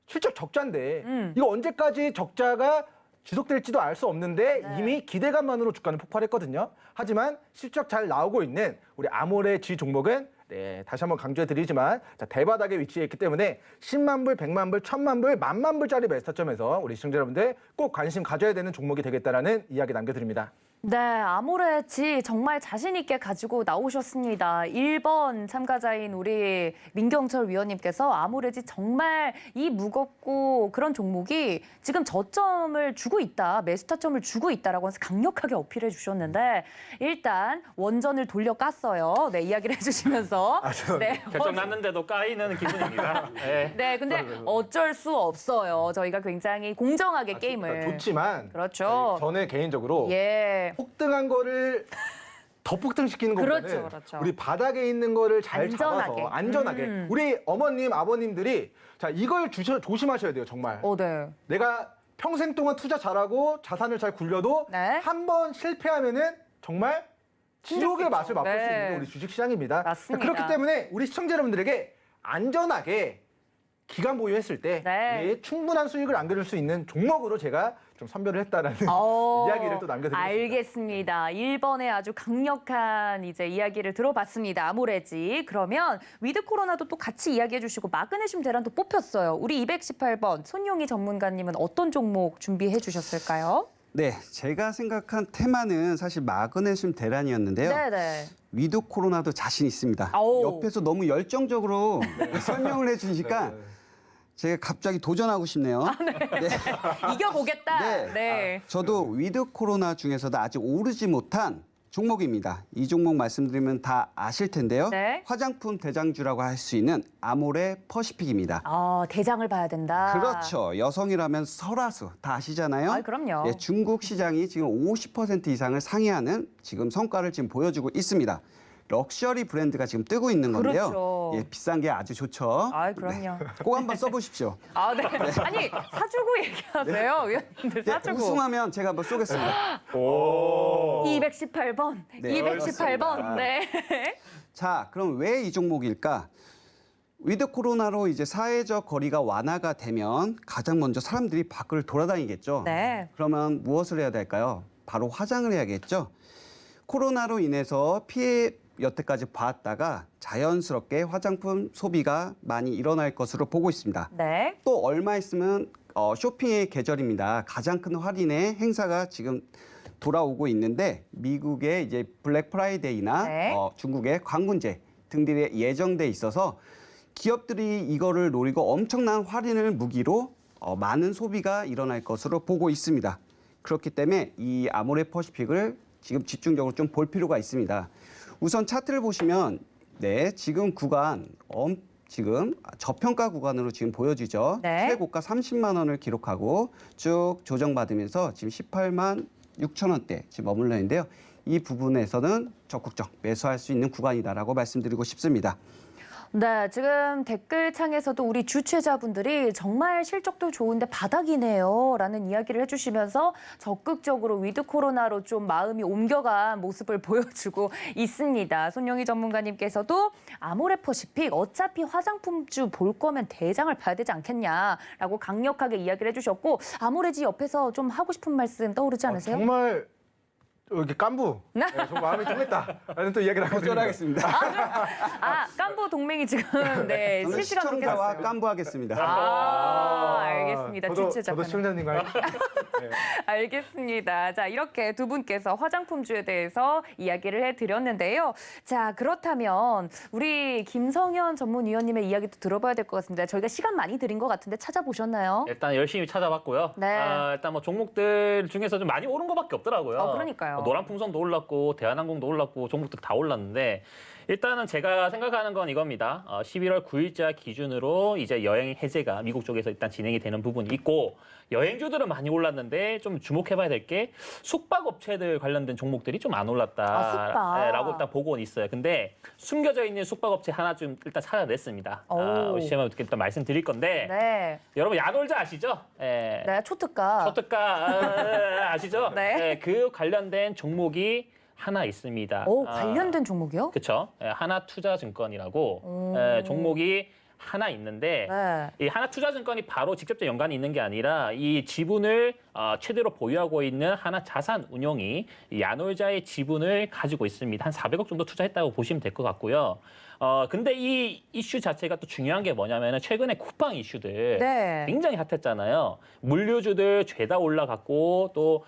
S6: 실적 적자인데 이거 언제까지 적자가 지속될지도 알 수 없는데 이미 기대감만으로 주가는 폭발했거든요. 하지만 실적 잘 나오고 있는 우리 아모레지 종목은 네, 다시 한번 강조해드리지만 자, 대바닥에 위치해 있기 때문에 10만 불, 100만 불, 1000만 불, 10,000만 불짜리 매수타점에서 우리 시청자 여러분들 꼭 관심 가져야 되는 종목이 되겠다라는 이야기 남겨드립니다.
S2: 네, 아모레지 정말 자신 있게 가지고 나오셨습니다. 1번 참가자인 우리 민경철 위원님께서 아모레지 정말 이 무겁고 그런 종목이 지금 저점을 주고 있다, 매수타점을 주고 있다라고 해서 강력하게 어필해 주셨는데 일단 원전을 돌려 깠어요. 네, 이야기를 해주시면서. 네,
S4: 결정 났는데도 까이는 기분입니다. 네.
S2: 네, 근데 어쩔 수 없어요. 저희가 굉장히 공정하게 게임을.
S6: 좋지만
S2: 그렇죠.
S6: 저는 개인적으로
S2: 예.
S6: 폭등한 거를 더 폭등시키는 것보다는
S2: 그렇죠, 그렇죠.
S6: 우리 바닥에 있는 거를 잘
S2: 안전하게.
S6: 잡아서 안전하게 우리 어머님, 아버님들이 자, 이걸 조심하셔야 돼요, 정말.
S2: 네.
S6: 내가 평생 동안 투자 잘하고 자산을 잘 굴려도
S2: 네.
S6: 한 번 실패하면은 정말 지옥의 맛을 맛볼
S2: 네.
S6: 수 있는 게 우리 주식시장입니다.
S2: 맞습니다.
S6: 그렇기 때문에 우리 시청자 여러분들에게 안전하게 기간 보유했을 때
S2: 네.
S6: 우리 충분한 수익을 안겨줄 수 있는 종목으로 제가 좀 선별을 했다라는 이야기를 또 남겨드리겠습니다.
S2: 알겠습니다. 1번에 아주 강력한 이제 이야기를 들어봤습니다. 아모레지. 그러면 위드 코로나도 또 같이 이야기해 주시고 마그네슘 대란도 뽑혔어요. 우리 218번 손용희 전문가님은 어떤 종목 준비해 주셨을까요?
S5: 네, 제가 생각한 테마는 사실 마그네슘 대란이었는데요.
S2: 네네.
S5: 위드 코로나도 자신 있습니다.
S2: 아오.
S5: 옆에서 너무 열정적으로 설명을 해주시니까 제가 갑자기 도전하고 싶네요. 네.
S2: 이겨보겠다.
S5: 네.
S2: 네.
S5: 저도 위드 코로나 중에서도 아직 오르지 못한 종목입니다. 이 종목 말씀드리면 다 아실 텐데요.
S2: 네.
S5: 화장품 대장주라고 할 수 있는 아모레 퍼시픽입니다.
S2: 대장을 봐야 된다.
S5: 그렇죠. 여성이라면 설화수 다 아시잖아요.
S2: 아, 그럼요.
S5: 예, 중국 시장이 지금 50% 이상을 상회하는 지금 성과를 지금 보여주고 있습니다. 럭셔리 브랜드가 지금 뜨고 있는 건데요.
S2: 그렇죠.
S5: 예, 비싼 게 아주 좋죠.
S2: 아, 그럼요.
S5: 꼭 한번 써보십시오.
S2: 네. 아니, 사주고 얘기하세요. 의원님들
S5: 예,
S2: 사주고.
S5: 우승하면 제가 한번 쏘겠습니다.
S2: 218번.
S5: 네,
S2: 218번. 네.
S5: 자, 그럼 왜 이 종목일까? 위드 코로나로 이제 사회적 거리가 완화가 되면 가장 먼저 사람들이 밖을 돌아다니겠죠.
S2: 네.
S5: 그러면 무엇을 해야 될까요? 바로 화장을 해야겠죠. 코로나로 인해서 피해 여태까지 봤다가 자연스럽게 화장품 소비가 많이 일어날 것으로 보고 있습니다.
S2: 네.
S5: 또 얼마 있으면 쇼핑의 계절입니다. 가장 큰 할인의 행사가 지금 돌아오고 있는데 미국의 이제 블랙 프라이데이나
S2: 네.
S5: 중국의 광군제 등들이 예정돼 있어서 기업들이 이거를 노리고 엄청난 할인을 무기로 많은 소비가 일어날 것으로 보고 있습니다. 그렇기 때문에 이 아모레 퍼시픽을 지금 집중적으로 좀 볼 필요가 있습니다. 우선 차트를 보시면 네, 지금 구간 지금 저평가 구간으로 지금 보여지죠.
S2: 네.
S5: 최고가 30만 원을 기록하고 쭉 조정받으면서 지금 18만 6천 원대 지금 머물러 있는데요. 이 부분에서는 적극적 매수할 수 있는 구간이다라고 말씀드리고 싶습니다.
S2: 네, 지금 댓글창에서도 우리 주최자분들이 정말 실적도 좋은데 바닥이네요 라는 이야기를 해주시면서 적극적으로 위드 코로나로 좀 마음이 옮겨간 모습을 보여주고 있습니다. 손용희 전문가님께서도 아모레 퍼시픽 어차피 화장품주 볼 거면 대장을 봐야 되지 않겠냐라고 강력하게 이야기를 해주셨고 아모레지 옆에서 좀 하고 싶은 말씀 떠오르지 않으세요?
S6: 정말 이렇게 깐부. 네, 좀 마음이 통했다라는 또 이야기를 하고
S5: 도전하겠습니다.
S2: 깐부 동맹이 지금 네,
S5: 저는
S2: 실시간으로
S5: 시청자와
S2: 계속됐어요.
S5: 깐부하겠습니다.
S2: 알겠습니다.
S6: 저도
S2: 주최자분.
S6: 시청자님과요.
S2: 알겠습니다. 자, 이렇게 두 분께서 화장품주에 대해서 이야기를 해드렸는데요. 자, 그렇다면 우리 김성현 전문위원님의 이야기도 들어봐야 될 것 같습니다. 저희가 시간 많이 드린 것 같은데 찾아보셨나요?
S4: 일단 열심히 찾아봤고요.
S2: 네.
S4: 일단 뭐 종목들 중에서 좀 많이 오른 것밖에 없더라고요.
S2: 그러니까요.
S4: 노란풍선도 올랐고 대한항공도 올랐고 종목들 다 올랐는데 일단은 제가 생각하는 건 이겁니다. 11월 9일자 기준으로 이제 여행 해제가 미국 쪽에서 일단 진행이 되는 부분이 있고 여행주들은 많이 올랐는데 좀 주목해봐야 될 게 숙박업체들 관련된 종목들이 좀 안 올랐다라고 일단 보고는 있어요. 근데 숨겨져 있는 숙박업체 하나 좀 일단 찾아냈습니다. 우리 시험에 일단 말씀드릴 건데
S2: 네.
S4: 여러분 야놀자 아시죠? 예.
S2: 네, 초특가.
S4: 초특가 아시죠?
S2: 네.
S4: 예, 그 관련된 종목이 하나 있습니다.
S2: 관련된 종목이요?
S4: 그렇죠. 하나투자증권이라고 종목이 하나 있는데
S2: 네.
S4: 이 하나투자증권이 바로 직접적 연관이 있는 게 아니라 이 지분을 최대로 보유하고 있는 하나자산운용이 이 야놀자의 지분을 가지고 있습니다. 한 400억 정도 투자했다고 보시면 될 것 같고요. 근데 이 이슈 자체가 또 중요한 게 뭐냐면은 최근에 쿠팡 이슈들
S2: 네.
S4: 굉장히 핫했잖아요. 물류주들 죄다 올라갔고 또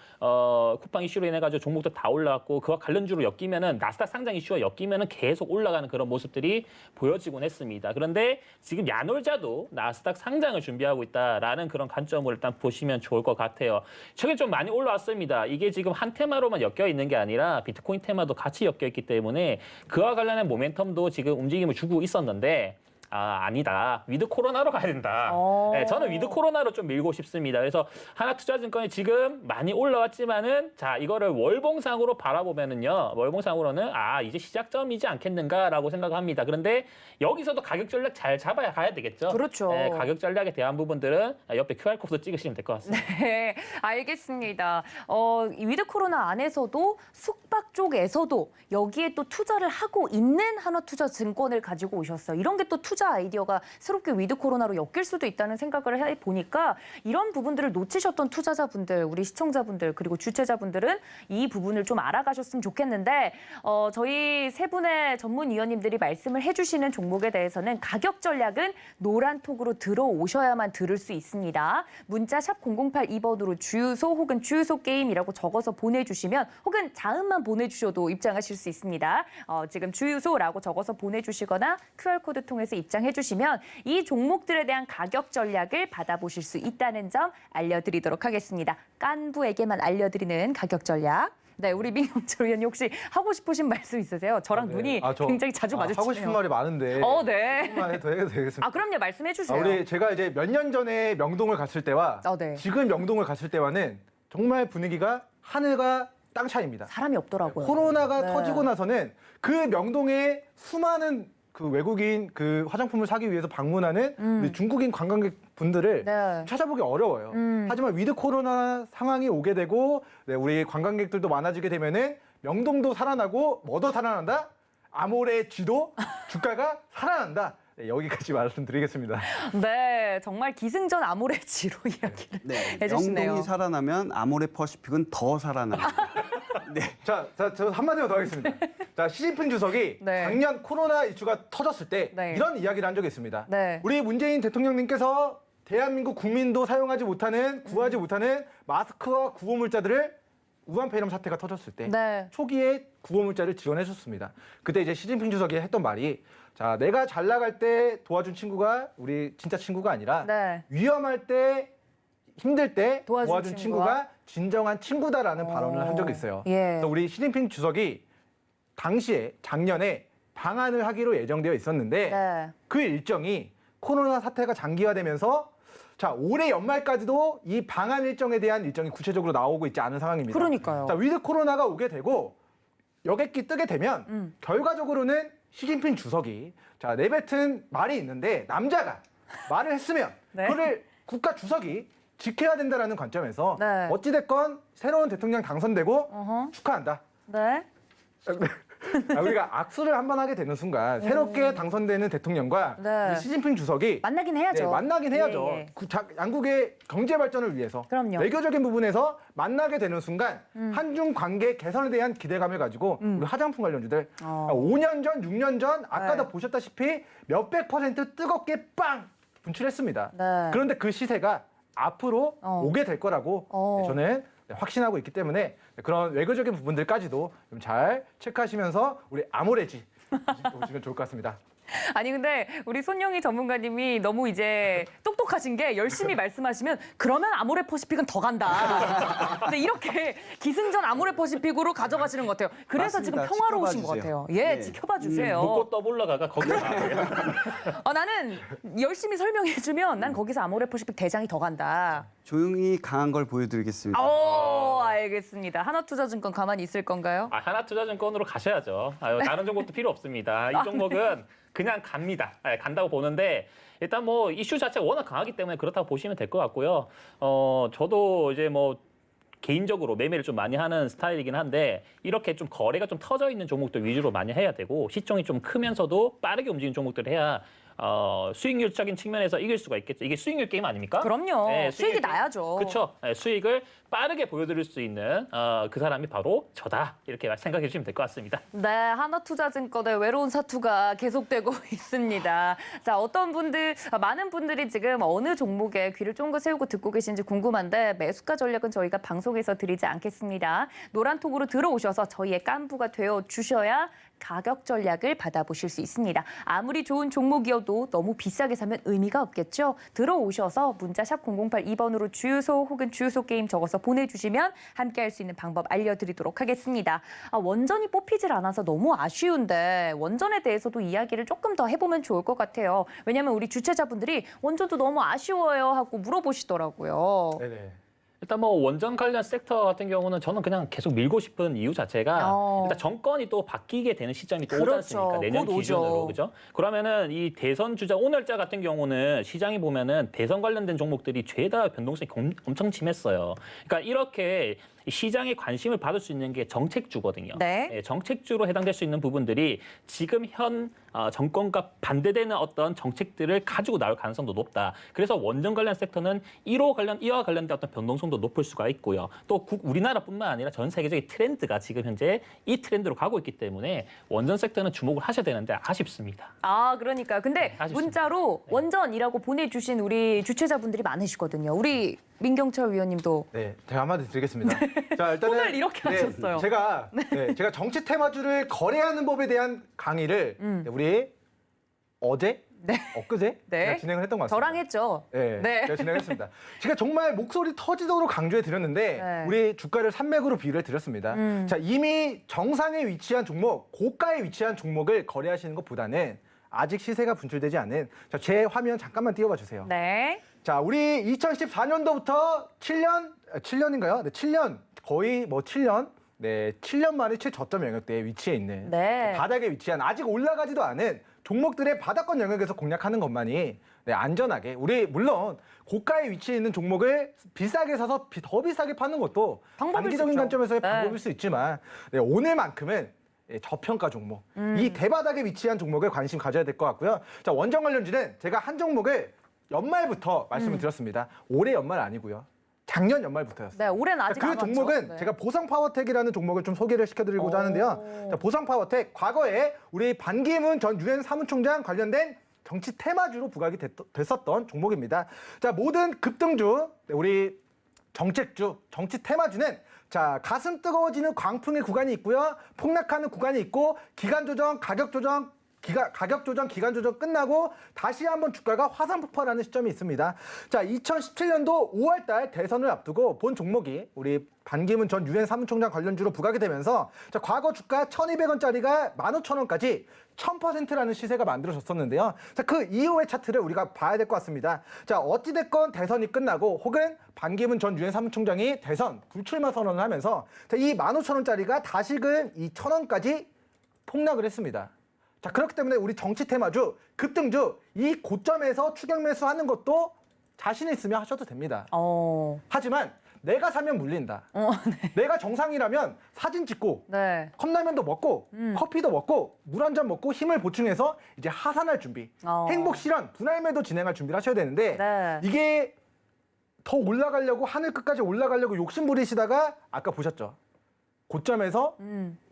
S4: 쿠팡 이슈로 인해 가지고 종목도 다 올라갔고 그와 관련주로 엮이면은 나스닥 상장 이슈와 엮이면은 계속 올라가는 그런 모습들이 보여지곤 했습니다. 그런데 지금 야놀자도 나스닥 상장을 준비하고 있다라는 그런 관점을 일단 보시면 좋을 것 같아요. 최근에 좀 많이 올라왔습니다. 이게 지금 한 테마로만 엮여 있는 게 아니라 비트코인 테마도 같이 엮여 있기 때문에 그와 관련된 모멘텀도 지금 움직임을 주고 있었는데 아니다. 위드 코로나로 가야 된다. 네, 저는 위드 코로나로 좀 밀고 싶습니다. 그래서 하나투자증권이 지금 많이 올라왔지만은 자 이거를 월봉상으로 바라보면은요. 월봉상으로는 이제 시작점이지 않겠는가라고 생각합니다. 그런데 여기서도 가격 전략 잘 잡아야 가야 되겠죠.
S2: 그렇죠.
S4: 네, 가격 전략에 대한 부분들은 옆에 QR코드 찍으시면 될 것 같습니다.
S2: 네, 알겠습니다. 이 위드 코로나 안에서도 숙박 쪽에서도 여기에 또 투자를 하고 있는 하나투자증권을 가지고 오셨어요. 이런 게 또 투자 아이디어가 새롭게 위드 코로나로 엮일 수도 있다는 생각을 해보니까 이런 부분들을 놓치셨던 투자자분들, 우리 시청자분들 그리고 주최자분들은 이 부분을 좀 알아가셨으면 좋겠는데 저희 세 분의 전문위원님들이 말씀을 해주시는 종목에 대해서는 가격 전략은 노란톡으로 들어오셔야만 들을 수 있습니다. 문자 샵 0082번으로 주유소 혹은 주유소 게임이라고 적어서 보내주시면 혹은 자음만 보내주셔도 입장하실 수 있습니다. 지금 주유소라고 적어서 보내주시거나 QR코드 통해서 입장 입장해 주시면 이 종목들에 대한 가격 전략을 받아보실 수 있다는 점 알려드리도록 하겠습니다. 깐부에게만 알려드리는 가격 전략. 네, 우리 민경철 의원님 혹시 하고 싶으신 말씀 있으세요? 저랑 눈이 굉장히 자주 마주치네요.
S6: 하고 싶은 말이 많은데.
S2: 네.
S6: 조금만 더 해도 되겠습니다.
S2: 그럼요. 말씀해 주세요.
S6: 제가 이제 몇 년 전에 명동을 갔을 때와
S2: 네.
S6: 지금 명동을 갔을 때와는 정말 분위기가 하늘과 땅 차이입니다.
S2: 사람이 없더라고요.
S6: 코로나가
S2: 네.
S6: 터지고 나서는 그 명동에 수많은 그 외국인 그 화장품을 사기 위해서 방문하는 우리 중국인 관광객 분들을
S2: 네.
S6: 찾아보기 어려워요. 하지만 위드 코로나 상황이 오게 되고 네, 우리 관광객들도 많아지게 되면은 명동도 살아나고 뭐도 살아난다? 아모레 쥐도 주가가 살아난다. 네, 여기까지 말씀드리겠습니다.
S2: 네, 정말 기승전 아모레지로 이야기를 해주시네요.
S5: 명동이 살아나면 아모레 퍼시픽은 더 살아납니다. 네.
S6: 자, 저 한마디만 더 하겠습니다. 자, 시진핑 주석이
S2: 네.
S6: 작년 코로나 이슈가 터졌을 때
S2: 네.
S6: 이런 이야기를 한 적이 있습니다.
S2: 네.
S6: 우리 문재인 대통령님께서 대한민국 국민도 사용하지 못하는, 구하지 못하는 마스크와 구호물자들을 우한폐렴 사태가 터졌을 때
S2: 네.
S6: 초기에 구호물자를 지원해 줬습니다. 그때 이제 시진핑 주석이 했던 말이 자, 내가 잘 나갈 때 도와준 친구가 우리 진짜 친구가 아니라
S2: 네.
S6: 위험할 때 힘들 때
S2: 도와준
S6: 도와준 친구가 진정한 친구다라는 발언을 한 적이 있어요.
S2: 예.
S6: 그래서 우리 시진핑 주석이 당시에 작년에 방한을 하기로 예정되어 있었는데
S2: 네.
S6: 그 일정이 코로나 사태가 장기화되면서 자, 올해 연말까지도 이 방한 일정에 대한 일정이 구체적으로 나오고 있지 않은 상황입니다.
S2: 그러니까요.
S6: 자, 위드 코로나가 오게 되고 여객기 뜨게 되면 결과적으로는 시진핑 주석이 자, 내뱉은 말이 있는데 남자가 말을 했으면
S2: 네.
S6: 그걸 국가 주석이 지켜야 된다라는 관점에서
S2: 네.
S6: 어찌됐건 새로운 대통령 당선되고
S2: 어허.
S6: 축하한다.
S2: 네.
S6: 우리가 악수를 한 번 하게 되는 순간 새롭게 당선되는 대통령과
S2: 네.
S6: 이 시진핑 주석이
S2: 만나긴 해야죠.
S6: 네, 만나긴 해야죠.
S2: 예, 예.
S6: 양국의 경제 발전을 위해서
S2: 그럼요.
S6: 외교적인 부분에서 만나게 되는 순간 한중 관계 개선에 대한 기대감을 가지고 우리 화장품 관련주들 5년 전, 6년 전 아까도
S2: 네.
S6: 보셨다시피 몇백 % 뜨겁게 빵 분출했습니다.
S2: 네.
S6: 그런데 그 시세가 앞으로 오게 될 거라고 저는 확신하고 있기 때문에 그런 외교적인 부분들까지도 좀 잘 체크하시면서 우리 아모레지 보시면 좋을 것 같습니다.
S2: 아니 근데 우리 손영희 전문가님이 너무 이제 똑똑하신 게 열심히 말씀하시면 그러면 아모레 퍼시픽은 더 간다. 근데 이렇게 기승전 아모레 퍼시픽으로 가져가시는 것 같아요. 그래서
S5: 맞습니다.
S2: 지금 평화로우신 것
S5: 지켜봐
S2: 같아요.
S5: 주세요.
S2: 예,
S5: 네.
S2: 지켜봐 주세요.
S4: 묶고 떠올라가가 거기서 나와요.
S2: 나는 열심히 설명해주면 난 거기서 아모레 퍼시픽 대장이 더 간다.
S5: 조용히 강한 걸 보여드리겠습니다.
S2: 알겠습니다. 하나투자증권 가만히 있을 건가요?
S4: 하나투자증권으로 가셔야죠. 다른 종목도 필요 없습니다. 이 종목은 그냥 갑니다. 간다고 보는데 일단 뭐 이슈 자체가 워낙 강하기 때문에 그렇다고 보시면 될 것 같고요. 저도 이제 뭐 개인적으로 매매를 좀 많이 하는 스타일이긴 한데 이렇게 좀 거래가 좀 터져 있는 종목들 위주로 많이 해야 되고 시총이 좀 크면서도 빠르게 움직이는 종목들을 해야 수익률적인 측면에서 이길 수가 있겠죠. 이게 수익률 게임 아닙니까?
S2: 그럼요.
S4: 네,
S2: 수익이 나야죠.
S4: 그렇죠. 수익을 빠르게 보여드릴 수 있는 그 사람이 바로 저다. 이렇게 생각해 주시면 될 것 같습니다.
S2: 네, 하나투자증권의 외로운 사투가 계속되고 있습니다. 자, 많은 분들이 지금 어느 종목에 귀를 쫑긋 세우고 듣고 계신지 궁금한데 매수가 전략은 저희가 방송에서 드리지 않겠습니다. 노란톡으로 들어오셔서 저희의 깐부가 되어 주셔야 가격 전략을 받아보실 수 있습니다. 아무리 좋은 종목이어도 너무 비싸게 사면 의미가 없겠죠. 들어오셔서 문자 샵 0082번으로 주유소 혹은 주유소 게임 적어서 보내주시면 함께할 수 있는 방법 알려드리도록 하겠습니다. 원전이 뽑히질 않아서 너무 아쉬운데 원전에 대해서도 이야기를 조금 더 해보면 좋을 것 같아요. 왜냐하면 우리 주최자분들이 원전도 너무 아쉬워요 하고 물어보시더라고요.
S6: 네네.
S4: 일단 뭐 원전 관련 섹터 같은 경우는 저는 그냥 계속 밀고 싶은 이유 자체가 일단 정권이 또 바뀌게 되는 시점이 또 오지
S2: 그렇죠.
S4: 않습니까? 내년
S2: 곧 오죠.
S4: 기준으로 그죠? 그러면은 이 대선 주자 오늘자 같은 경우는 시장이 보면은 대선 관련된 종목들이 죄다 변동성이 엄청 심했어요. 그러니까 이렇게 시장의 관심을 받을 수 있는 게 정책주거든요.
S2: 네.
S4: 정책주로 해당될 수 있는 부분들이 지금 현 정권과 반대되는 어떤 정책들을 가지고 나올 가능성도 높다. 그래서 원전 관련 섹터는 이와 관련된 어떤 변동성도 높을 수가 있고요. 또 우리나라뿐만 아니라 전 세계적인 트렌드가 지금 현재 이 트렌드로 가고 있기 때문에 원전 섹터는 주목을 하셔야 되는데 아쉽습니다.
S2: 그러니까요. 근데
S4: 아쉽습니다.
S2: 문자로 원전이라고 보내주신 우리 주최자분들이 많으시거든요. 우리 민경철 위원님도.
S6: 네, 제가 한마디 드리겠습니다. 자, 일단은
S2: 오늘 이렇게 하셨어요.
S6: 제가 정치 테마주를 거래하는 법에 대한 강의를 우리 어제 엊그제
S2: 네.
S6: 제가 진행을 했던 것 같습니다.
S2: 저랑 했죠.
S6: 네,
S2: 네.
S6: 제가 진행했습니다. 제가 정말 목소리 터지도록 강조해 드렸는데
S2: 네.
S6: 우리 주가를 산맥으로 비유해 드렸습니다. 자, 이미 정상에 위치한 종목, 고가에 위치한 종목을 거래하시는 것보다는 아직 시세가 분출되지 않은 제 화면 잠깐만 띄워봐 주세요.
S2: 네.
S6: 자, 우리 2014년도부터 7년인가요? 네, 7년 거의 7년. 네, 7년 만에 최저점 영역대에 위치해 있는
S2: 네.
S6: 바닥에 위치한 아직 올라가지도 않은 종목들의 바닥권 영역에서 공략하는 것만이 안전하게 우리 물론 고가에 위치해 있는 종목을 비싸게 사서 더 비싸게 파는 것도
S2: 방법일 수
S6: 단기적인
S2: 있죠.
S6: 관점에서의
S2: 네.
S6: 방법일 수 있지만 오늘만큼은 저평가 종목 이 대바닥에 위치한 종목에 관심 가져야 될 것 같고요. 자, 원정 관련주는 제가 한 종목을 연말부터 말씀을 드렸습니다. 올해 연말 아니고요. 작년 연말부터였어요.
S2: 네, 올해는 아직
S6: 그
S2: 안 왔죠.
S6: 종목은
S2: 네.
S6: 제가 보성파워텍이라는 종목을 좀 소개를 시켜드리고자 하는데요. 자, 보성파워텍 과거에 우리 반기문 전 유엔 사무총장 관련된 정치 테마주로 부각이 됐었던 종목입니다. 자, 모든 급등주, 우리 정책주, 정치 테마주는 자, 가슴 뜨거워지는 광풍의 구간이 있고요. 폭락하는 구간이 있고 기간 조정, 가격 조정, 기간 조정 끝나고 다시 한번 주가가 화산 폭발하는 시점이 있습니다. 자, 2017년도 5월 달 대선을 앞두고 본 종목이 우리 반기문 전 유엔 사무총장 관련주로 부각이 되면서 자, 과거 주가 1,200원짜리가 15,000원까지 1000%라는 시세가 만들어졌었는데요. 자, 그 이후의 차트를 우리가 봐야 될 것 같습니다. 자, 어찌됐건 대선이 끝나고 혹은 반기문 전 유엔 사무총장이 대선 불출마 선언을 하면서 자, 이 15,000원짜리가 다시금 이 1,000원까지 폭락을 했습니다. 자, 그렇기 때문에 우리 정치 테마주, 급등주 이 고점에서 추격 매수하는 것도 자신 있으면 하셔도 됩니다. 하지만 내가 사면 물린다. 내가 정상이라면 사진 찍고
S2: 네.
S6: 컵라면도 먹고 커피도 먹고 물 한 잔 먹고 힘을 보충해서 이제 하산할 준비, 행복 실현, 분할 매도 진행할 준비를 하셔야 되는데
S2: 네.
S6: 이게 더 올라가려고 하늘 끝까지 올라가려고 욕심 부리시다가 아까 보셨죠? 고점에서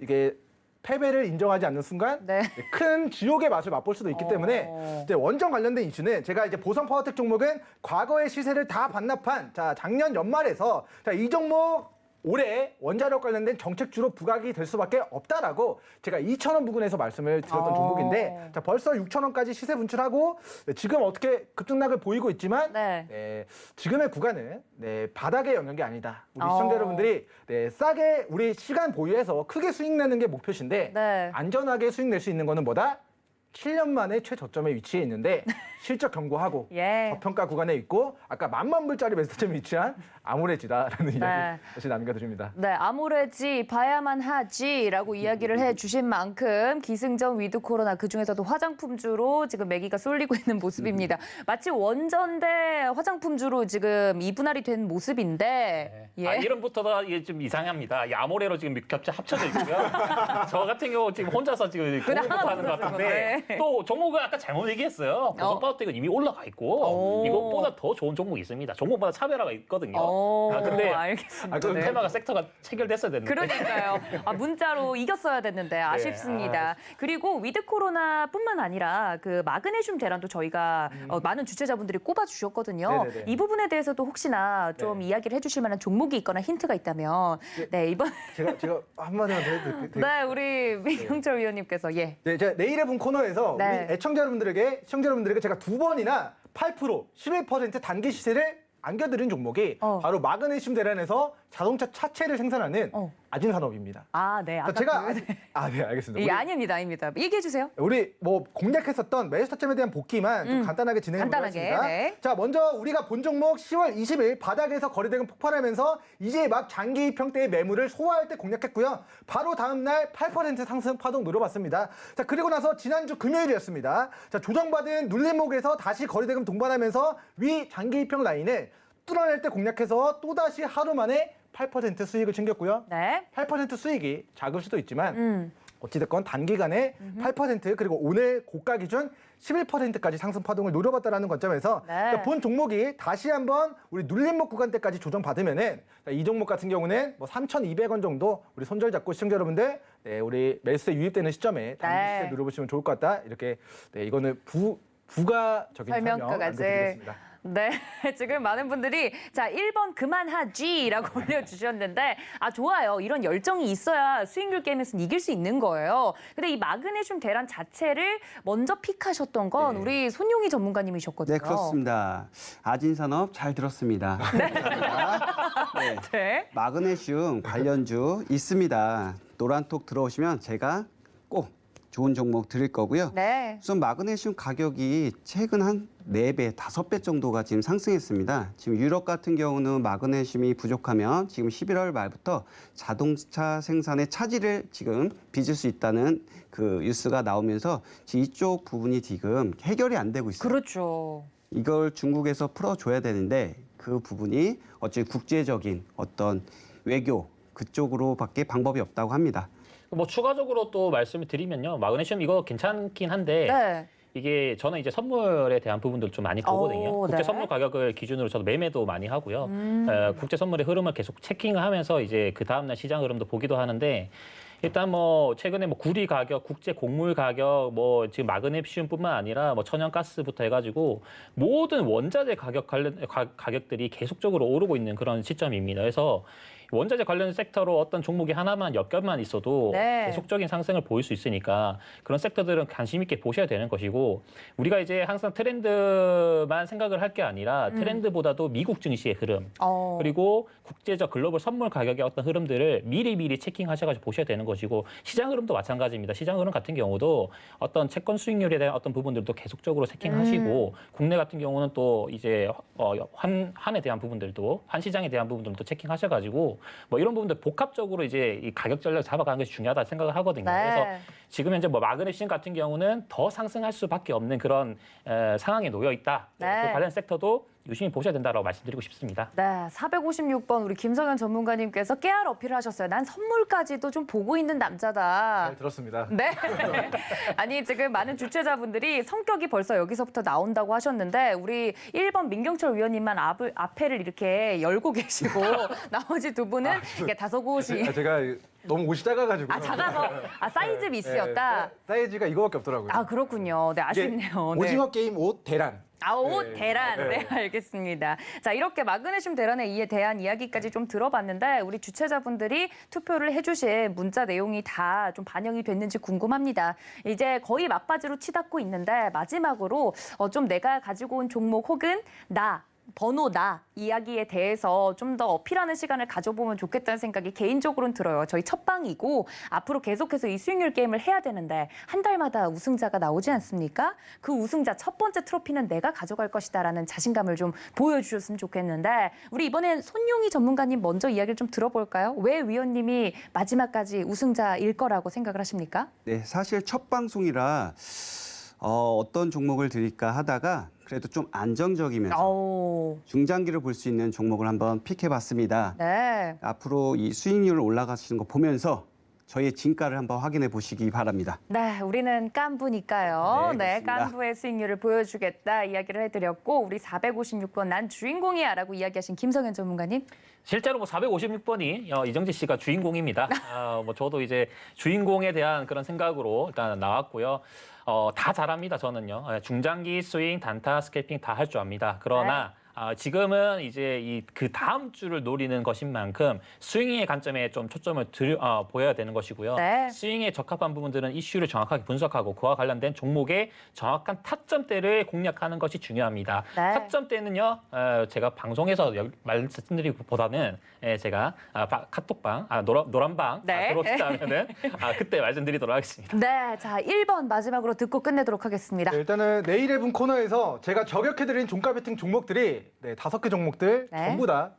S6: 이게 패배를 인정하지 않는 순간
S2: 네.
S6: 큰 지옥의 맛을 맛볼 수도 있기 때문에 이제 원전 관련된 이슈는 제가 이제 보성 파워텍 종목은 과거의 시세를 다 반납한 자, 작년 연말에서 자, 이 종목 올해 원자력 관련된 정책주로 부각이 될 수밖에 없다라고 제가 2,000원 부근에서 말씀을 드렸던 종목인데 자, 벌써 6,000원까지 시세 분출하고 지금 어떻게 급등락을 보이고 있지만
S2: 네.
S6: 지금의 구간은 바닥의 영역이 아니다. 우리 시청자 여러분들이 싸게 우리 시간 보유해서 크게 수익 내는 게 목표신데
S2: 네.
S6: 안전하게 수익 낼 수 있는 거는 뭐다? 7년 만에 최저점에 위치해 있는데 실적 경고하고
S2: 예.
S6: 저평가 구간에 있고 아까 10,000만 불짜리 매수점에 위치한 아모레지다라는 이야기 다시 남겨드립니다.
S2: 네, 아모레지 봐야만 하지라고 이야기를 해주신 만큼 기승전 위드 코로나 그중에서도 화장품주로 지금 매기가 쏠리고 있는 모습입니다. 마치 원전 대 화장품주로 지금 이분할이 된 모습인데 예.
S4: 이름부터가 이게 좀 이상합니다. 이 아모레로 지금 겹쳐 합쳐져 있고요. 저 같은 경우 지금 혼자서 지금 공부하는 것 같은데 또 종목을 아까 잘못 얘기했어요. 보성파워텍은 이미 올라가 있고 이것보다 더 좋은 종목이 있습니다. 종목마다 차별화가 있거든요. 근데
S2: 알겠습니다.
S4: 그
S2: 네.
S4: 테마가 섹터가 체결됐어야 됐는데.
S2: 그러니까요. 문자로 이겼어야 됐는데 아쉽습니다. 그리고 위드 코로나뿐만 아니라 그 마그네슘 대란도 저희가 많은 주최자분들이 꼽아주셨거든요.
S6: 네네네.
S2: 이 부분에 대해서도 혹시나 좀 이야기를 해주실 만한 종목이 있거나 힌트가 있다면 이번
S6: 제가 한마디만 더 해도 될까요?
S2: 네 우리 민경철 위원님께서 예.
S6: 네, 제가 내일의 분 코너에서
S2: 네.
S6: 우리 시청자 여러분들에게 제가 2번이나 8%, 11% 단기 시세를 안겨드린 종목이 바로 마그네슘 대란에서 자동차 차체를 생산하는 아진산업입니다.
S2: 네. 아까
S6: 제가
S2: 그,
S6: 네, 알겠습니다.
S2: 예, 아닙니다. 얘기해 주세요.
S6: 우리 공략했었던 매수 타점에 대한 복귀만 좀 간단하게 진행해 보도록
S2: 간단하게,
S6: 하겠습니다.
S2: 네.
S6: 자, 먼저 우리가 본 종목 10월 20일 바닥에서 거래대금 폭발하면서 이제 막 장기 평대의 매물을 소화할 때 공략했고요. 바로 다음 날 8% 상승 파동 노려봤습니다. 자, 그리고 나서 지난주 금요일이었습니다. 자, 조정받은 눌림목에서 다시 거래대금 동반하면서 위 장기 평 라인을 뚫어낼 때 공략해서 또다시 하루 만에 8% 수익을 챙겼고요.
S2: 네.
S6: 8% 수익이 작을 수도 있지만 어찌됐건 단기간에 8% 그리고 오늘 고가 기준 11%까지 상승 파동을 노려봤다라는 관점에서 본 종목이 다시 한번 우리 눌림목 구간대까지 조정받으면은 이 종목 같은 경우는 3,200원 정도 우리 손절 잡고 시청자 여러분들 우리 매수세 유입되는 시점에 단기 시세 노려보시면 좋을 것 같다. 이렇게 이거는 부가적인 설명
S2: 설명까지.
S6: 남겨드리겠습니다.
S2: 네, 지금 많은 분들이 자 1번 그만하지라고 올려주셨는데 좋아요. 이런 열정이 있어야 수익률 게임에서는 이길 수 있는 거예요. 근데 이 마그네슘 대란 자체를 먼저 픽하셨던 건
S5: 네.
S2: 우리 손용희 전문가님이셨거든요.
S5: 네, 그렇습니다. 아진산업 잘 들었습니다. 네.
S2: 네.
S5: 마그네슘 관련주 있습니다. 노란톡 들어오시면 제가 꼭 좋은 종목 드릴 거고요.
S2: 네.
S5: 우선 마그네슘 가격이 최근 한 4배, 5배 정도가 지금 상승했습니다. 지금 유럽 같은 경우는 마그네슘이 부족하면 지금 11월 말부터 자동차 생산의 차질을 지금 빚을 수 있다는 그 뉴스가 나오면서 지금 이쪽 부분이 지금 해결이 안 되고 있어요.
S2: 그렇죠.
S5: 이걸 중국에서 풀어줘야 되는데 그 부분이 어찌 국제적인 어떤 외교 그쪽으로밖에 방법이 없다고 합니다.
S4: 뭐 추가적으로 또 말씀을 드리면요. 마그네슘 이거 괜찮긴 한데
S2: 네.
S4: 이게 저는 이제 선물에 대한 부분들을 좀 많이 보거든요.
S2: 오,
S4: 국제
S2: 네.
S4: 선물 가격을 기준으로 저도 매매도 많이 하고요. 국제 선물의 흐름을 계속 체킹을 하면서 이제 그 다음날 시장 흐름도 보기도 하는데 일단 뭐 최근에 뭐 구리 가격, 국제 곡물 가격, 뭐 지금 마그네슘뿐만 아니라 뭐 천연가스부터 해가지고 모든 원자재 가격 가격들이 계속적으로 오르고 있는 그런 시점입니다. 그래서 원자재 관련 섹터로 어떤 종목이 하나만 몇 개만 있어도
S2: 네.
S4: 계속적인 상승을 보일 수 있으니까 그런 섹터들은 관심 있게 보셔야 되는 것이고 우리가 이제 항상 트렌드만 생각을 할 게 아니라 트렌드보다도 미국 증시의 흐름 그리고 국제적 글로벌 선물 가격의 어떤 흐름들을 미리 체킹하셔가지고 보셔야 되는 것이고 시장 흐름도 마찬가지입니다. 시장 흐름 같은 경우도 어떤 채권 수익률에 대한 어떤 부분들도 계속적으로 체킹하시고 국내 같은 경우는 또 이제 환에 대한 부분들도 환 시장에 대한 부분들도 체킹하셔가지고 뭐 이런 부분들 복합적으로 이제 이 가격 전략 잡아가는 것이 중요하다 생각을 하거든요.
S2: 네.
S4: 그래서 지금 현재 뭐 마그네슘 같은 경우는 더 상승할 수밖에 없는 그런 상황에 놓여 있다.
S2: 네.
S4: 그 관련 섹터도 유심히 보셔야 된다라고 말씀드리고 싶습니다.
S2: 네, 456번 우리 김성현 전문가님께서 깨알 어필을 하셨어요. 난 선물까지도 좀 보고 있는 남자다.
S6: 잘 들었습니다.
S2: 네. 아니 지금 많은 주최자분들이 성격이 벌써 여기서부터 나온다고 하셨는데 우리 1번 민경철 위원님만 앞에를 이렇게 열고 계시고 나머지 두 분은 이렇게 다섯 곳이
S6: 제가 너무 옷이 작아가지고.
S2: 작아서 사이즈 미스였다.
S6: 사이즈가 이거밖에 없더라고요.
S2: 그렇군요. 네,
S6: 이게
S2: 아쉽네요. 네.
S6: 오징어 게임 옷 대란.
S2: 옷
S6: 네.
S2: 대란. 네, 알겠습니다. 자, 이렇게 마그네슘 대란에 대한 이야기까지 좀 들어봤는데 우리 주최자분들이 투표를 해주신 문자 내용이 다 좀 반영이 됐는지 궁금합니다. 이제 거의 막바지로 치닫고 있는데 마지막으로 좀 내가 가지고 온 종목 혹은 번호 이야기에 대해서 좀 더 어필하는 시간을 가져보면 좋겠다는 생각이 개인적으로는 들어요. 저희 첫 방이고 앞으로 계속해서 이 수익률 게임을 해야 되는데 한 달마다 우승자가 나오지 않습니까? 그 우승자 첫 번째 트로피는 내가 가져갈 것이다라는 자신감을 좀 보여주셨으면 좋겠는데 우리 이번엔 손용희 전문가님 먼저 이야기를 좀 들어볼까요? 왜 위원님이 마지막까지 우승자일 거라고 생각을 하십니까?
S5: 네, 사실 첫 방송이라 어떤 종목을 드릴까 하다가 그래도 좀 안정적이면서 중장기를 볼 수 있는 종목을 한번 픽해봤습니다.
S2: 네.
S5: 앞으로 이 수익률 올라가시는 거 보면서 저희의 진가를 한번 확인해 보시기 바랍니다.
S2: 네, 우리는 깐부니까요.
S5: 네,
S2: 네,
S5: 그렇습니다.
S2: 깐부의 수익률을 보여주겠다 이야기를 해드렸고 우리 456번 난 주인공이야라고 이야기하신 김성현 전문가님.
S4: 실제로 뭐 456번이 이정재 씨가 주인공입니다. 뭐 저도 이제 주인공에 대한 그런 생각으로 일단 나왔고요. 다 잘합니다, 저는요. 중장기 스윙, 단타, 스캘핑 다 할 줄 압니다. 그러나 지금은 이제 그 다음 주를 노리는 것인 만큼 스윙의 관점에 좀 초점을 보여야 되는 것이고요.
S2: 네.
S4: 스윙에 적합한 부분들은 이슈를 정확하게 분석하고 그와 관련된 종목의 정확한 타점대를 공략하는 것이 중요합니다.
S2: 네.
S4: 타점대는요, 제가 방송에서 말씀드리기보다는 제가 카톡방, 노란방
S2: 네.
S4: 들어오시다면은 그때 말씀드리도록 하겠습니다.
S2: 네, 자 1번 마지막으로 듣고 끝내도록 하겠습니다.
S6: 네, 일단은 네일에븐 코너에서 제가 저격해드린 종가 베팅 종목들이 5개 종목들
S2: 네.
S6: 전부 다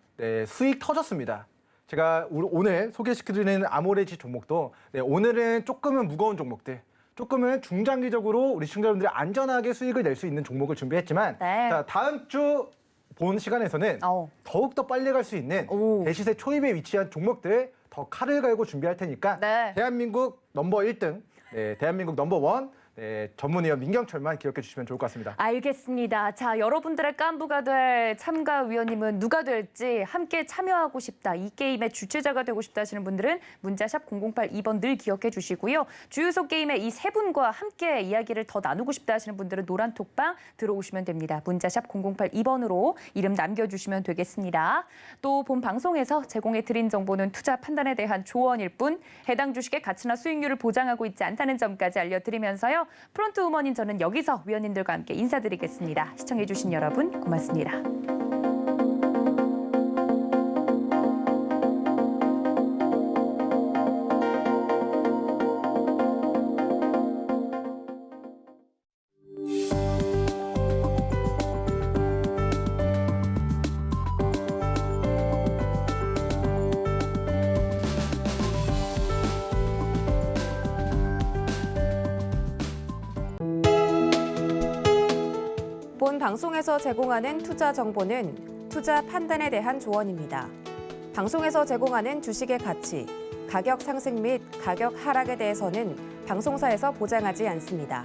S6: 수익 터졌습니다. 제가 오늘 소개시켜드리는 아모레지 종목도 오늘은 조금은 무거운 종목들, 조금은 중장기적으로 우리 시청자분들이 안전하게 수익을 낼 수 있는 종목을 준비했지만
S2: 네.
S6: 자, 다음 주 본 시간에서는 더욱더 빨리 갈 수 있는 대시세 초입에 위치한 종목들 더 칼을 갈고 준비할 테니까
S2: 네.
S6: 대한민국 넘버 1등, 대한민국 넘버 1 전문위원 민경철만 기억해 주시면 좋을 것 같습니다.
S2: 알겠습니다. 자, 여러분들의 깐부가 될 참가위원님은 누가 될지 함께 참여하고 싶다. 이 게임의 주최자가 되고 싶다 하시는 분들은 문자샵 0082번 늘 기억해 주시고요. 주유소 게임의 이 세 분과 함께 이야기를 더 나누고 싶다 하시는 분들은 노란 톡방 들어오시면 됩니다. 문자샵 0082번으로 이름 남겨주시면 되겠습니다. 또 본 방송에서 제공해 드린 정보는 투자 판단에 대한 조언일 뿐 해당 주식의 가치나 수익률을 보장하고 있지 않다는 점까지 알려드리면서요. 프론트 우먼인 저는 여기서 위원님들과 함께 인사드리겠습니다. 시청해주신 여러분 고맙습니다.
S1: 본 방송에서 제공하는 투자 정보는 투자 판단에 대한 조언입니다. 방송에서 제공하는 주식의 가치, 가격 상승 및 가격 하락에 대해서는 방송사에서 보장하지 않습니다.